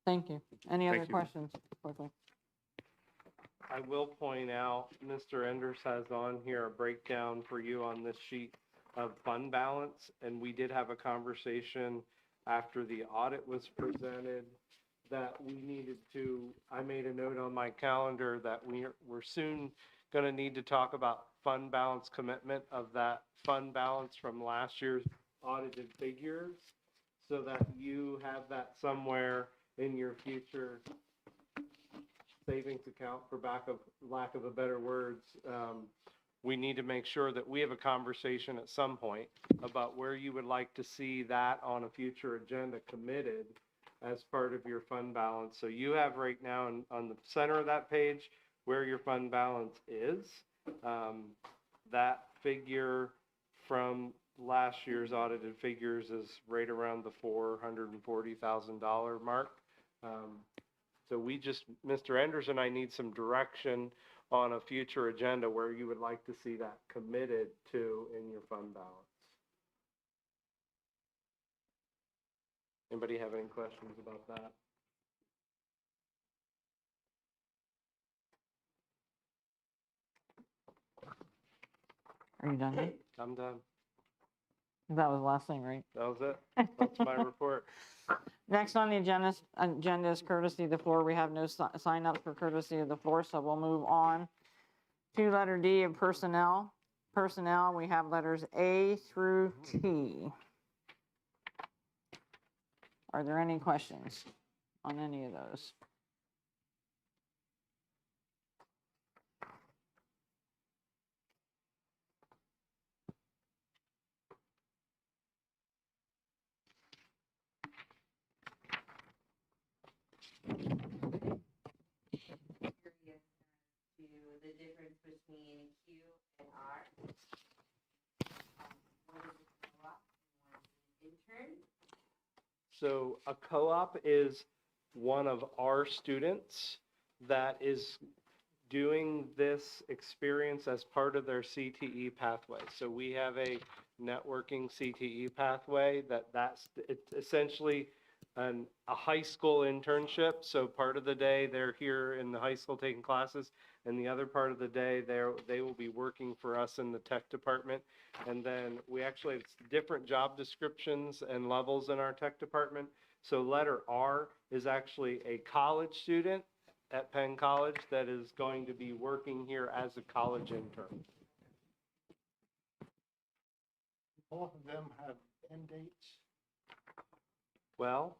[SPEAKER 1] Thank you. Any other
[SPEAKER 3] Thank you.
[SPEAKER 1] questions? Quickly.
[SPEAKER 2] I will point out, Mr. Enders has on here a breakdown for you on this sheet of fund balance, and we did have a conversation after the audit was presented that we needed to, I made a note on my calendar that we're soon going to need to talk about fund balance commitment of that fund balance from last year's audited figures so that you have that somewhere in your future savings account, for lack of a better words. We need to make sure that we have a conversation at some point about where you would like to see that on a future agenda committed as part of your fund balance. So you have right now on the center of that page where your fund balance is. That figure from last year's audited figures is right around the $440,000 mark. So Mr. Enders and I need some direction on a future agenda where you would like to see that committed to in your fund balance. Anybody have any questions about that?
[SPEAKER 1] Are you done? Nick?
[SPEAKER 2] I'm done.
[SPEAKER 1] That was the last thing, right?
[SPEAKER 2] That was it. That's my report.
[SPEAKER 1] Next on the agenda is courtesy of the floor. We have no sign-ups for courtesy of the floor, so we'll move on to letter D of personnel. Personnel, we have letters A through T. Are there any questions on any of those?
[SPEAKER 11] To the difference between Q and R. One is a co-op and one is an intern.
[SPEAKER 2] So a co-op is one of our students that is doing this experience as part of their CTE pathway. So we have a networking CTE pathway it's essentially a high school internship. So part of the day they're here in the high school taking classes, and the other part of the day they will be working for us in the tech department. And then we actually have different job descriptions and levels in our tech department. So letter R is actually a college student at Penn College that is going to be working here as a college intern.
[SPEAKER 10] Both of them have end dates.
[SPEAKER 2] Well,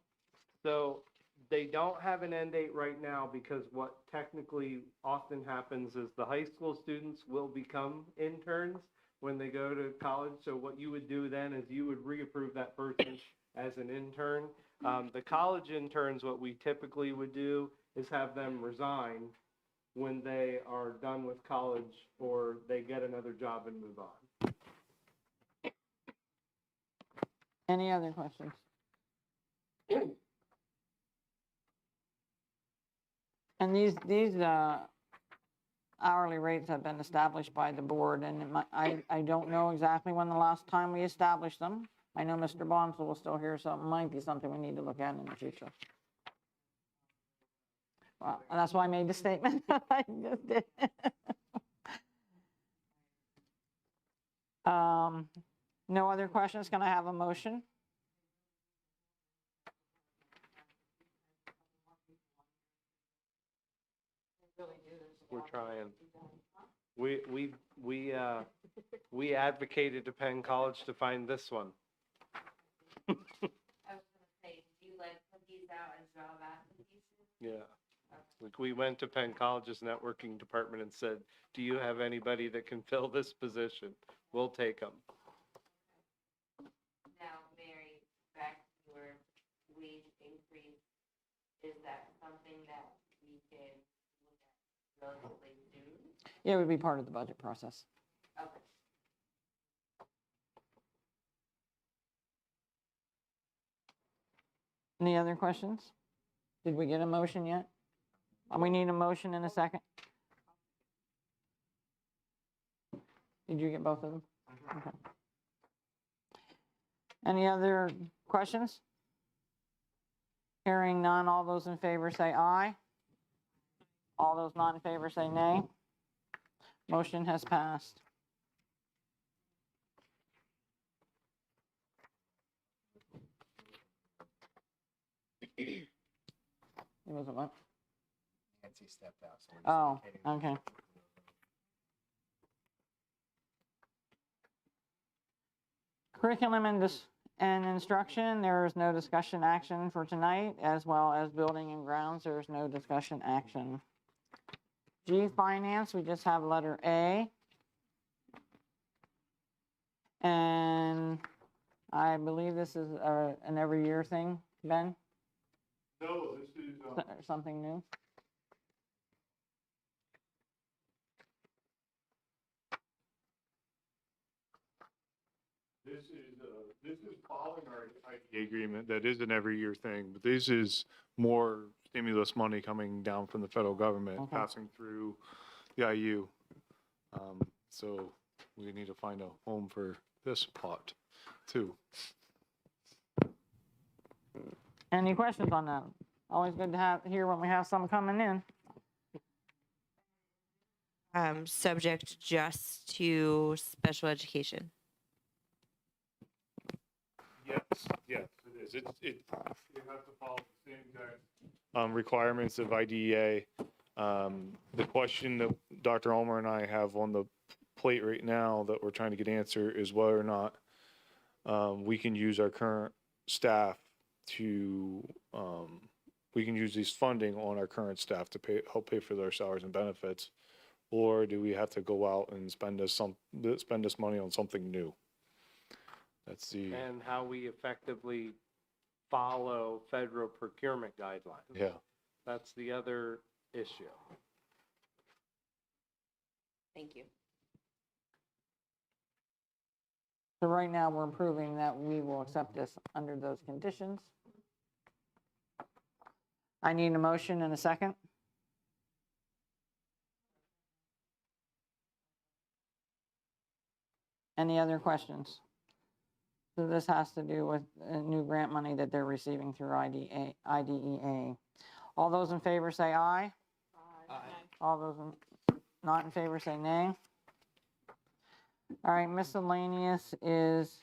[SPEAKER 2] so they don't have an end date right now because what technically often happens is the high school students will become interns when they go to college. So what you would do then is you would reapprove that person as an intern. The college interns, what we typically would do is have them resign when they are done with college or they get another job and move on.
[SPEAKER 1] Any other questions? And these hourly rates have been established by the board, and I don't know exactly when the last time we established them. I know Mr. Bonsall was still here, so it might be something we need to look at in the future. Well, that's why I made the statement I just did. No other questions? Can I have a motion?
[SPEAKER 2] We're trying. We advocated to Penn College to find this one.
[SPEAKER 11] I was gonna say, do you like put these out as job applications?
[SPEAKER 2] Yeah. Like we went to Penn College's networking department and said, do you have anybody that can fill this position? We'll take them.
[SPEAKER 11] Now, Mary, back to your wage increase, is that something that we can look at relatively soon?
[SPEAKER 1] Yeah, it would be part of the budget process.
[SPEAKER 11] Okay.
[SPEAKER 1] Any other questions? Did we get a motion yet? We need a motion in a second. Did you get both of them? Okay. Any other questions? Hearing none, all those in favor say aye. All those not in favor say nay. Motion has passed. It was a what?
[SPEAKER 10] Nancy stepped out. So
[SPEAKER 1] Oh, okay. Curriculum and instruction, there is no discussion action for tonight, as well as building and grounds, there is no discussion action. G, finance, we just have letter A. And I believe this is an every year thing, Ben?
[SPEAKER 3] No, this is,
[SPEAKER 1] Something new?
[SPEAKER 3] This is following our IDA agreement. That is an every year thing, but this is more stimulus money coming down from the federal government,
[SPEAKER 1] Okay.
[SPEAKER 3] passing through the IU. So we need to find a home for this pot too.
[SPEAKER 1] Any questions on that? Always good to hear when we have some coming in.
[SPEAKER 11] Subject just to special education.
[SPEAKER 3] Yes, it is. It has to follow the same exact requirements of IDEA. The question that Dr. Ulmer and I have on the plate right now that we're trying to get answered is whether or not we can use our current staff to, we can use this funding on our current staff to help pay for their salaries and benefits, or do we have to go out and spend this money on something new? That's the,
[SPEAKER 2] And how we effectively follow federal procurement guidelines.
[SPEAKER 3] yeah.
[SPEAKER 2] That's the other issue.
[SPEAKER 11] Thank you.
[SPEAKER 1] So right now, we're proving that we will accept this under those conditions. I need a motion and a second. Any other questions? So this has to do with new grant money that they're receiving through IDEA. All those in favor say aye.
[SPEAKER 6] Aye.
[SPEAKER 1] All those not in favor say nay. All right, miscellaneous is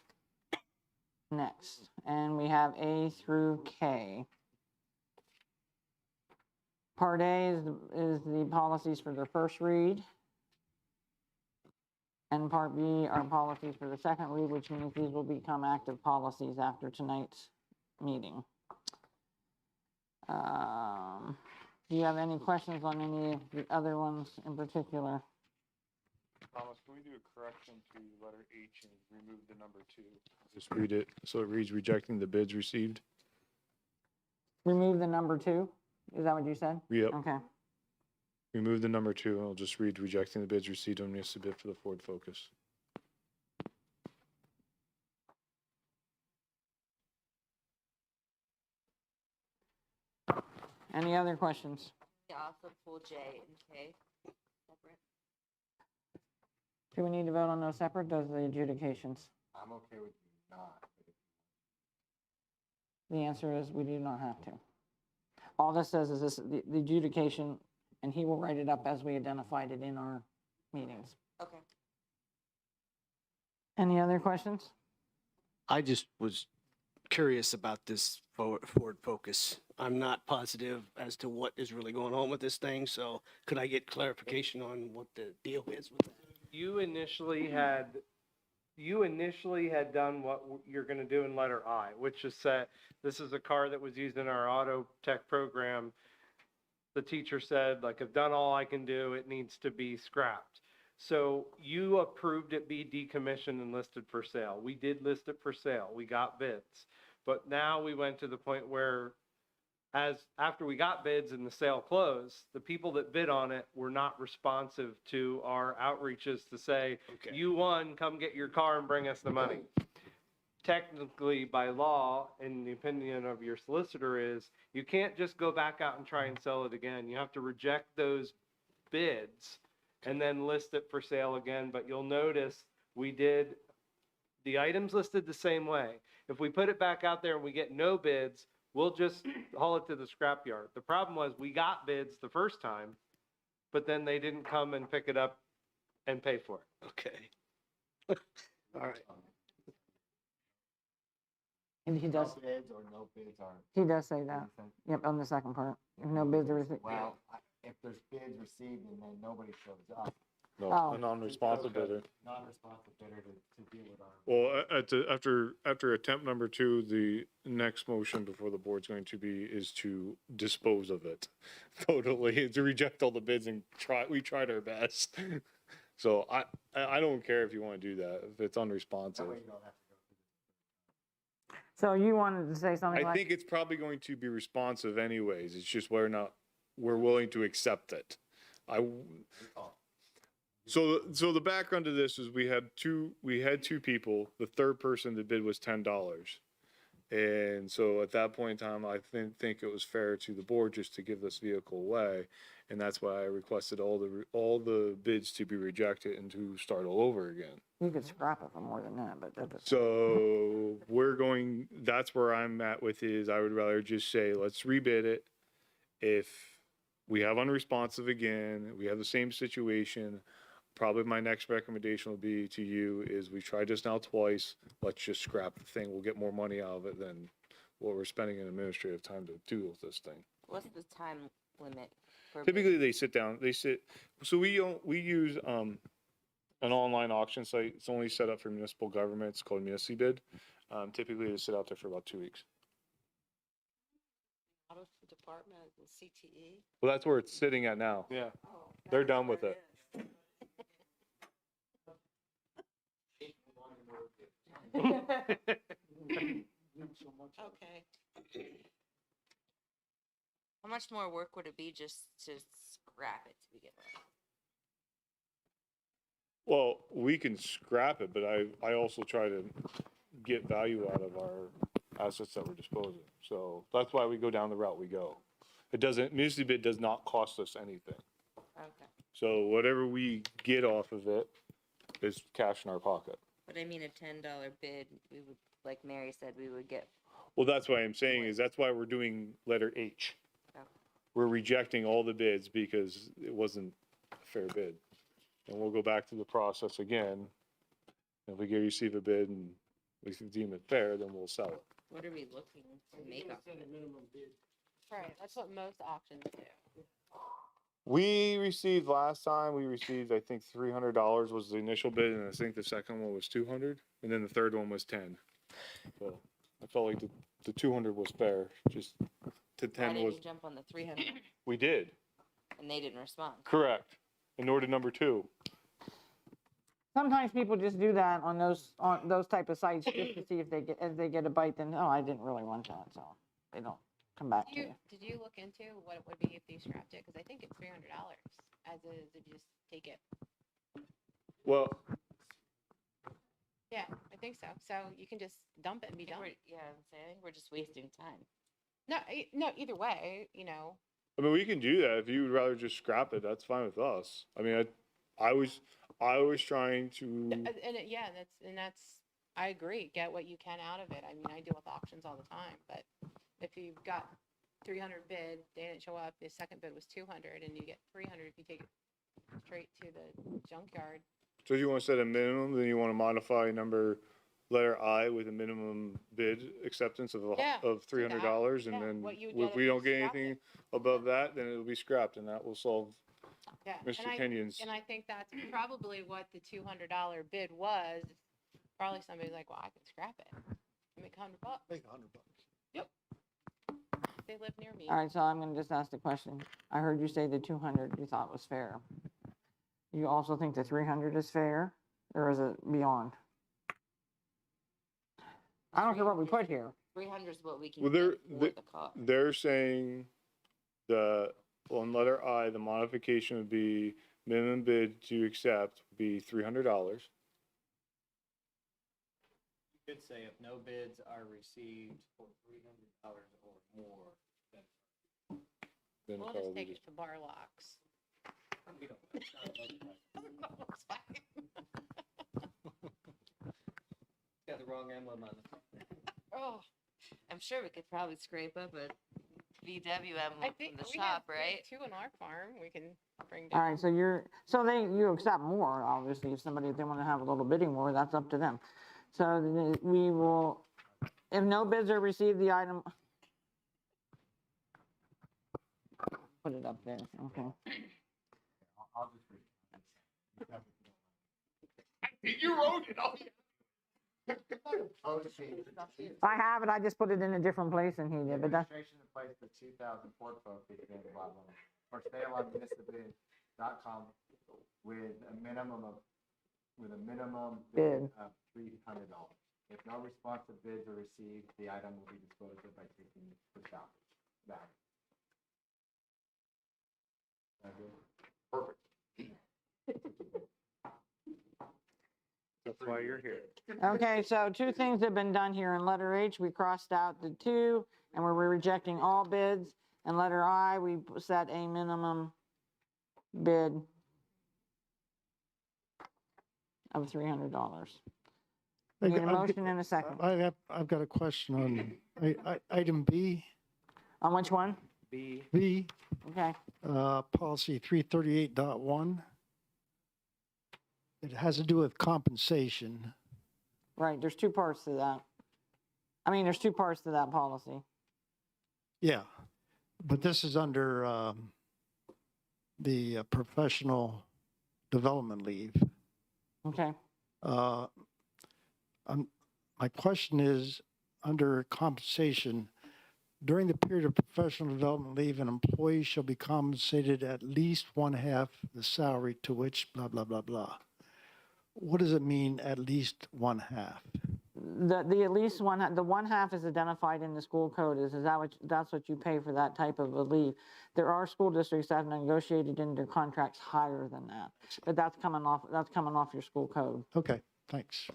[SPEAKER 1] next, and we have A through K. Part A is the policies for the first read. And Part B are policies for the second read, which means these will become active policies after tonight's meeting. Do you have any questions on any of the other ones in particular?
[SPEAKER 3] Thomas, can we do a correction to letter H and remove the number 2? Just read it, so it reads rejecting the bids received.
[SPEAKER 1] Remove the number 2? Is that what you said?
[SPEAKER 3] Yep.
[SPEAKER 1] Okay.
[SPEAKER 3] Remove the number 2, and I'll just read rejecting the bids received on municipal bid for the Ford Focus.
[SPEAKER 1] Any other questions?
[SPEAKER 11] Yeah, also pull J and K separate.
[SPEAKER 1] Do we need to vote on those separate? Those are the adjudications.
[SPEAKER 6] I'm okay with not.
[SPEAKER 1] The answer is we do not have to. All this says is this, the adjudication, and he will write it up as we identified it in our meetings.
[SPEAKER 11] Okay.
[SPEAKER 1] Any other questions?
[SPEAKER 10] I just was curious about this Ford Focus. I'm not positive as to what is really going on with this thing, so could I get clarification on what the deal is with that?
[SPEAKER 2] You initially had done what you're going to do in letter I, which is that this is a car that was used in our auto tech program. The teacher said, like, I've done all I can do. It needs to be scrapped. So you approved it be decommissioned and listed for sale. We did list it for sale. We got bids. But now we went to the point where after we got bids and the sale closed, the people that bid on it were not responsive to our outreaches to say,
[SPEAKER 10] Okay.
[SPEAKER 2] you won, come get your car and bring us the money. Technically, by law, in the opinion of your solicitor, is you can't just go back out and try and sell it again. You have to reject those bids and then list it for sale again. But you'll notice we did the items listed the same way. If we put it back out there and we get no bids, we'll just haul it to the scrapyard. The problem was we got bids the first time, but then they didn't come and pick it up and pay for it.
[SPEAKER 10] Okay. All right.
[SPEAKER 1] And he does,
[SPEAKER 6] bids or no bids are.
[SPEAKER 1] he does say that. Yep, on the second part. If no bids are received.
[SPEAKER 6] Well, if there's bids received and then nobody shows up,
[SPEAKER 3] No,
[SPEAKER 1] Oh.
[SPEAKER 3] a non-responsive bidder.
[SPEAKER 6] non-responsive bidder to deal with our.
[SPEAKER 3] Well, after attempt number 2, the next motion before the board's going to be is to dispose of it totally, to reject all the bids and we tried our best. So I don't care if you want to do that, if it's unresponsive.
[SPEAKER 6] That way you don't have to go through
[SPEAKER 1] So you wanted to say something
[SPEAKER 3] I
[SPEAKER 1] like,
[SPEAKER 3] think it's probably going to be responsive anyways. It's just whether or not we're willing to accept it. So the background to this is we had two people. The third person that bid was $10. And so at that point in time, I think it was fair to the board just to give this vehicle away. And that's why I requested all the bids to be rejected and to start all over again.
[SPEAKER 1] You could scrap it for more than that, but that's.
[SPEAKER 3] So that's where I'm at with is I would rather just say, let's rebid it. If we have unresponsive again, we have the same situation, probably my next recommendation will be to you is we tried this now twice. Let's just scrap the thing. We'll get more money out of it than what we're spending in administrative time to do with this thing.
[SPEAKER 11] What's the time limit? For
[SPEAKER 3] Typically they sit, so we use, an online auction site. It's only set up for municipal government. It's called MuniCBid. Typically they sit out there for about 2 weeks.
[SPEAKER 4] Out of the department, the CTE.
[SPEAKER 3] Well, that's where it's sitting at now.
[SPEAKER 2] Yeah.
[SPEAKER 3] They're done with it.
[SPEAKER 11] Okay. How much more work would it be just to scrap it to begin with?
[SPEAKER 3] Well, we can scrap it, but I also try to get value out of our assets that we're disposing. So that's why we go down the route we go. MuniCBid does not cost us anything.
[SPEAKER 11] Okay.
[SPEAKER 3] So whatever we get off of it is cash in our pocket.
[SPEAKER 11] But I mean, a $10 bid, we would, like Mary said, we would get.
[SPEAKER 3] Well, that's why I'm saying is that's why we're doing letter H.
[SPEAKER 11] Okay.
[SPEAKER 3] We're rejecting all the bids because it wasn't a fair bid. And we'll go back to the process again. If we receive a bid and we deem it fair, then we'll sell it.
[SPEAKER 11] What are we looking to make off of it?
[SPEAKER 4] Right, that's what most auctions do.
[SPEAKER 3] We received last time, I think $300 was the initial bid, and I think the second one was 200, and then the third one was 10. So I felt like the 200 was fair, just to
[SPEAKER 11] Why
[SPEAKER 3] 10
[SPEAKER 11] didn't
[SPEAKER 3] was,
[SPEAKER 11] you jump on the 300
[SPEAKER 3] we did,
[SPEAKER 11] and they didn't respond?
[SPEAKER 3] correct. And nor did number 2.
[SPEAKER 1] Sometimes people just do that on those type of sites just to see if they get a bite, then, oh, I didn't really want that, so they don't come back to you.
[SPEAKER 13] Did you look into what it would be if you scrapped it? Because I think it's $300 as is if you just take it.
[SPEAKER 3] Well,
[SPEAKER 13] Yeah, I think so. So you can just dump it and be done.
[SPEAKER 11] Yeah, I'm saying we're just wasting time.
[SPEAKER 13] No, either way, you know.
[SPEAKER 3] I mean, we can do that. If you would rather just scrap it, that's fine with us. I mean, I was trying to,
[SPEAKER 13] Yeah, that's I agree. Get what you can out of it. I mean, I deal with auctions all the time, but if you've got 300 bid, they didn't show up. The second bid was 200, and you get 300 if you take it straight to the junkyard.
[SPEAKER 3] so you want to set a minimum, then you want to modify letter I with a minimum bid acceptance of
[SPEAKER 13] Yeah,
[SPEAKER 3] of $300, and
[SPEAKER 13] Yeah,
[SPEAKER 3] then
[SPEAKER 13] what you would
[SPEAKER 3] if
[SPEAKER 13] get
[SPEAKER 3] we
[SPEAKER 13] if you
[SPEAKER 3] don't get
[SPEAKER 13] scrapped
[SPEAKER 3] anything
[SPEAKER 13] it.
[SPEAKER 3] above that, then it'll be scrapped, and that will solve
[SPEAKER 13] Yeah,
[SPEAKER 3] Mr. Kenyon's.
[SPEAKER 13] and I think that's probably what the $200 bid was. Probably somebody's like, well, I can scrap it. Make $100.
[SPEAKER 8] Make $100.
[SPEAKER 13] Yep. They live near me.
[SPEAKER 1] All right, so I'm gonna just ask the question. I heard you say the 200 you thought was fair. You also think the 300 is fair, or is it beyond? I don't care what we put here.
[SPEAKER 11] 300 is what we can
[SPEAKER 3] Well,
[SPEAKER 11] get for the cost.
[SPEAKER 3] They're saying on letter I, the modification would be minimum bid to accept would be $300.
[SPEAKER 6] You could say if no bids are received for $300 or more, then
[SPEAKER 3] Then
[SPEAKER 13] We'll
[SPEAKER 3] probably
[SPEAKER 13] just take
[SPEAKER 3] just-
[SPEAKER 13] it to bar locks.
[SPEAKER 6] we don't. It's not about the price. It's got the wrong emblem on it.
[SPEAKER 11] Oh, I'm sure we could probably scrape up a VW
[SPEAKER 13] I
[SPEAKER 11] emblem
[SPEAKER 13] think
[SPEAKER 11] from the
[SPEAKER 13] we
[SPEAKER 11] shop,
[SPEAKER 13] have
[SPEAKER 11] right?
[SPEAKER 13] 2 in our farm. We can bring
[SPEAKER 1] All
[SPEAKER 13] down.
[SPEAKER 1] right, so you accept more, obviously, if they wanna have a little bidding war, that's up to them. So we will, if no bids are received, the item. Put it up there, okay.
[SPEAKER 6] I'll just read.
[SPEAKER 3] You wrote it.
[SPEAKER 1] I have it, I just put it in a different place than he did, but that's,
[SPEAKER 6] Registration in place for 2000 Ford Focus and blah, blah, blah, for sale on municipal.com with a minimum
[SPEAKER 1] Bid.
[SPEAKER 6] bid of $300. If no responsive bids are received, the item will be disposed of by taking it to salvage value.
[SPEAKER 3] Perfect.
[SPEAKER 2] That's why you're here.
[SPEAKER 1] Okay, so two things have been done here. In letter H, we crossed out the 2, and we're rejecting all bids. In letter I, we set a minimum bid of $300. We need a motion in a second.
[SPEAKER 14] I've got a question on item B,
[SPEAKER 1] On which one?
[SPEAKER 2] B,
[SPEAKER 14] B,
[SPEAKER 1] Okay,
[SPEAKER 14] policy 338.1. It has to do with compensation.
[SPEAKER 1] right, there's two parts to that. I mean, there's two parts to that policy.
[SPEAKER 14] Yeah, but this is under the professional development leave.
[SPEAKER 1] Okay,
[SPEAKER 14] My question is, under compensation, during the period of professional development leave, an employee shall be compensated at least 1/2 the salary to which blah, blah, blah, blah. What does it mean, at least 1/2?
[SPEAKER 1] the at least one, the 1/2 is identified in the school code. Is that what, that's what you pay for that type of a leave? There are school districts that have negotiated in their contracts higher than that, but that's coming off your school code.
[SPEAKER 14] Okay, thanks.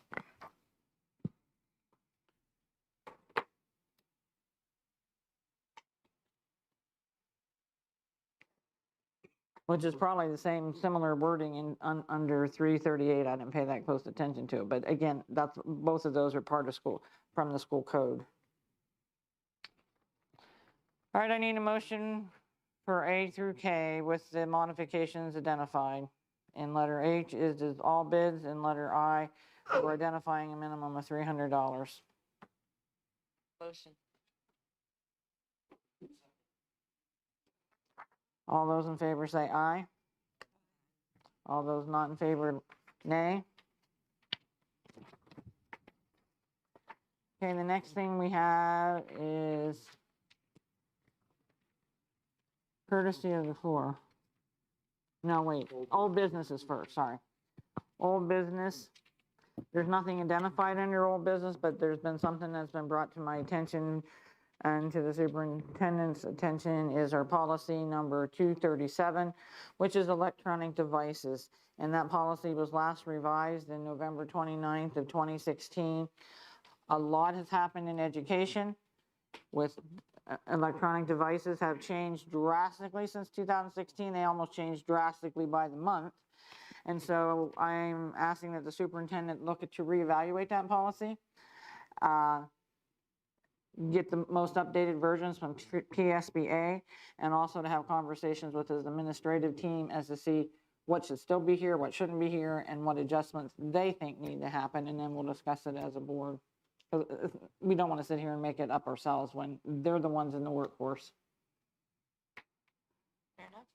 [SPEAKER 1] Which is probably the same similar wording in, under 338. I didn't pay that close attention to it, but again, that's, both of those are part of school, from the school code. All right, I need a motion for A through K with the modifications identified. In letter H is all bids, in letter I, we're identifying a minimum of $300.
[SPEAKER 11] Motion.
[SPEAKER 1] All those in favor say aye. All those not in favor, nay. Okay, the next thing we have is courtesy of the floor. No, wait, old business is first, sorry. Old business, there's nothing identified under old business, but there's been something that's been brought to my attention and to the superintendent's attention is our policy number 237, which is electronic devices. And that policy was last revised in November 29th of 2016. A lot has happened in education with electronic devices have changed drastically since 2016. They almost changed drastically by the month. And so I'm asking that the superintendent look to reevaluate that policy. Get the most updated versions from PSBA, and also to have conversations with his administrative team as to see what should still be here, what shouldn't be here, and what adjustments they think need to happen, and then we'll discuss it as a board. We don't want to sit here and make it up ourselves when they're the ones in the workforce.
[SPEAKER 11] Fair enough.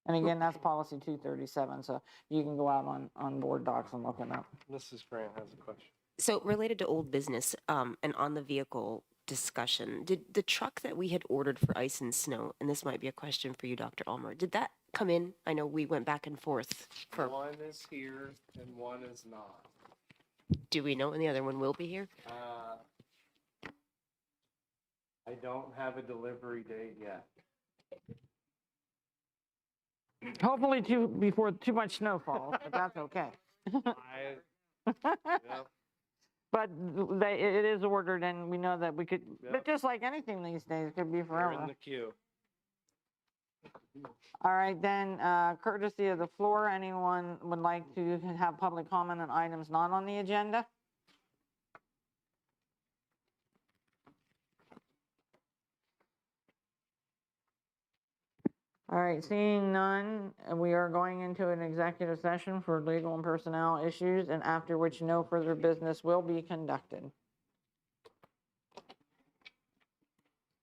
[SPEAKER 1] And again, that's policy 237, so you can go out on board docs and look it up.
[SPEAKER 2] Mrs. Grant has a question.
[SPEAKER 15] So related to old business, and on the vehicle discussion, did the truck that we had ordered for ice and snow, and this might be a question for you, Dr. Ulmer, did that come in? I know we went back and forth for,
[SPEAKER 2] One is here and one is not.
[SPEAKER 15] do we know when the other one will be here?
[SPEAKER 2] I don't have a delivery date yet.
[SPEAKER 1] Hopefully before too much snow falls, but that's okay.
[SPEAKER 2] Yep.
[SPEAKER 1] But it is ordered, and we know that we could,
[SPEAKER 2] Yep.
[SPEAKER 1] but just like anything these days, it could be
[SPEAKER 2] They're
[SPEAKER 1] forever.
[SPEAKER 2] in the queue.
[SPEAKER 1] All right, then courtesy of the floor, anyone would like to have public comment on items not on the agenda? All right, seeing none, we are going into an executive session for legal and personnel issues, and after which no further business will be conducted.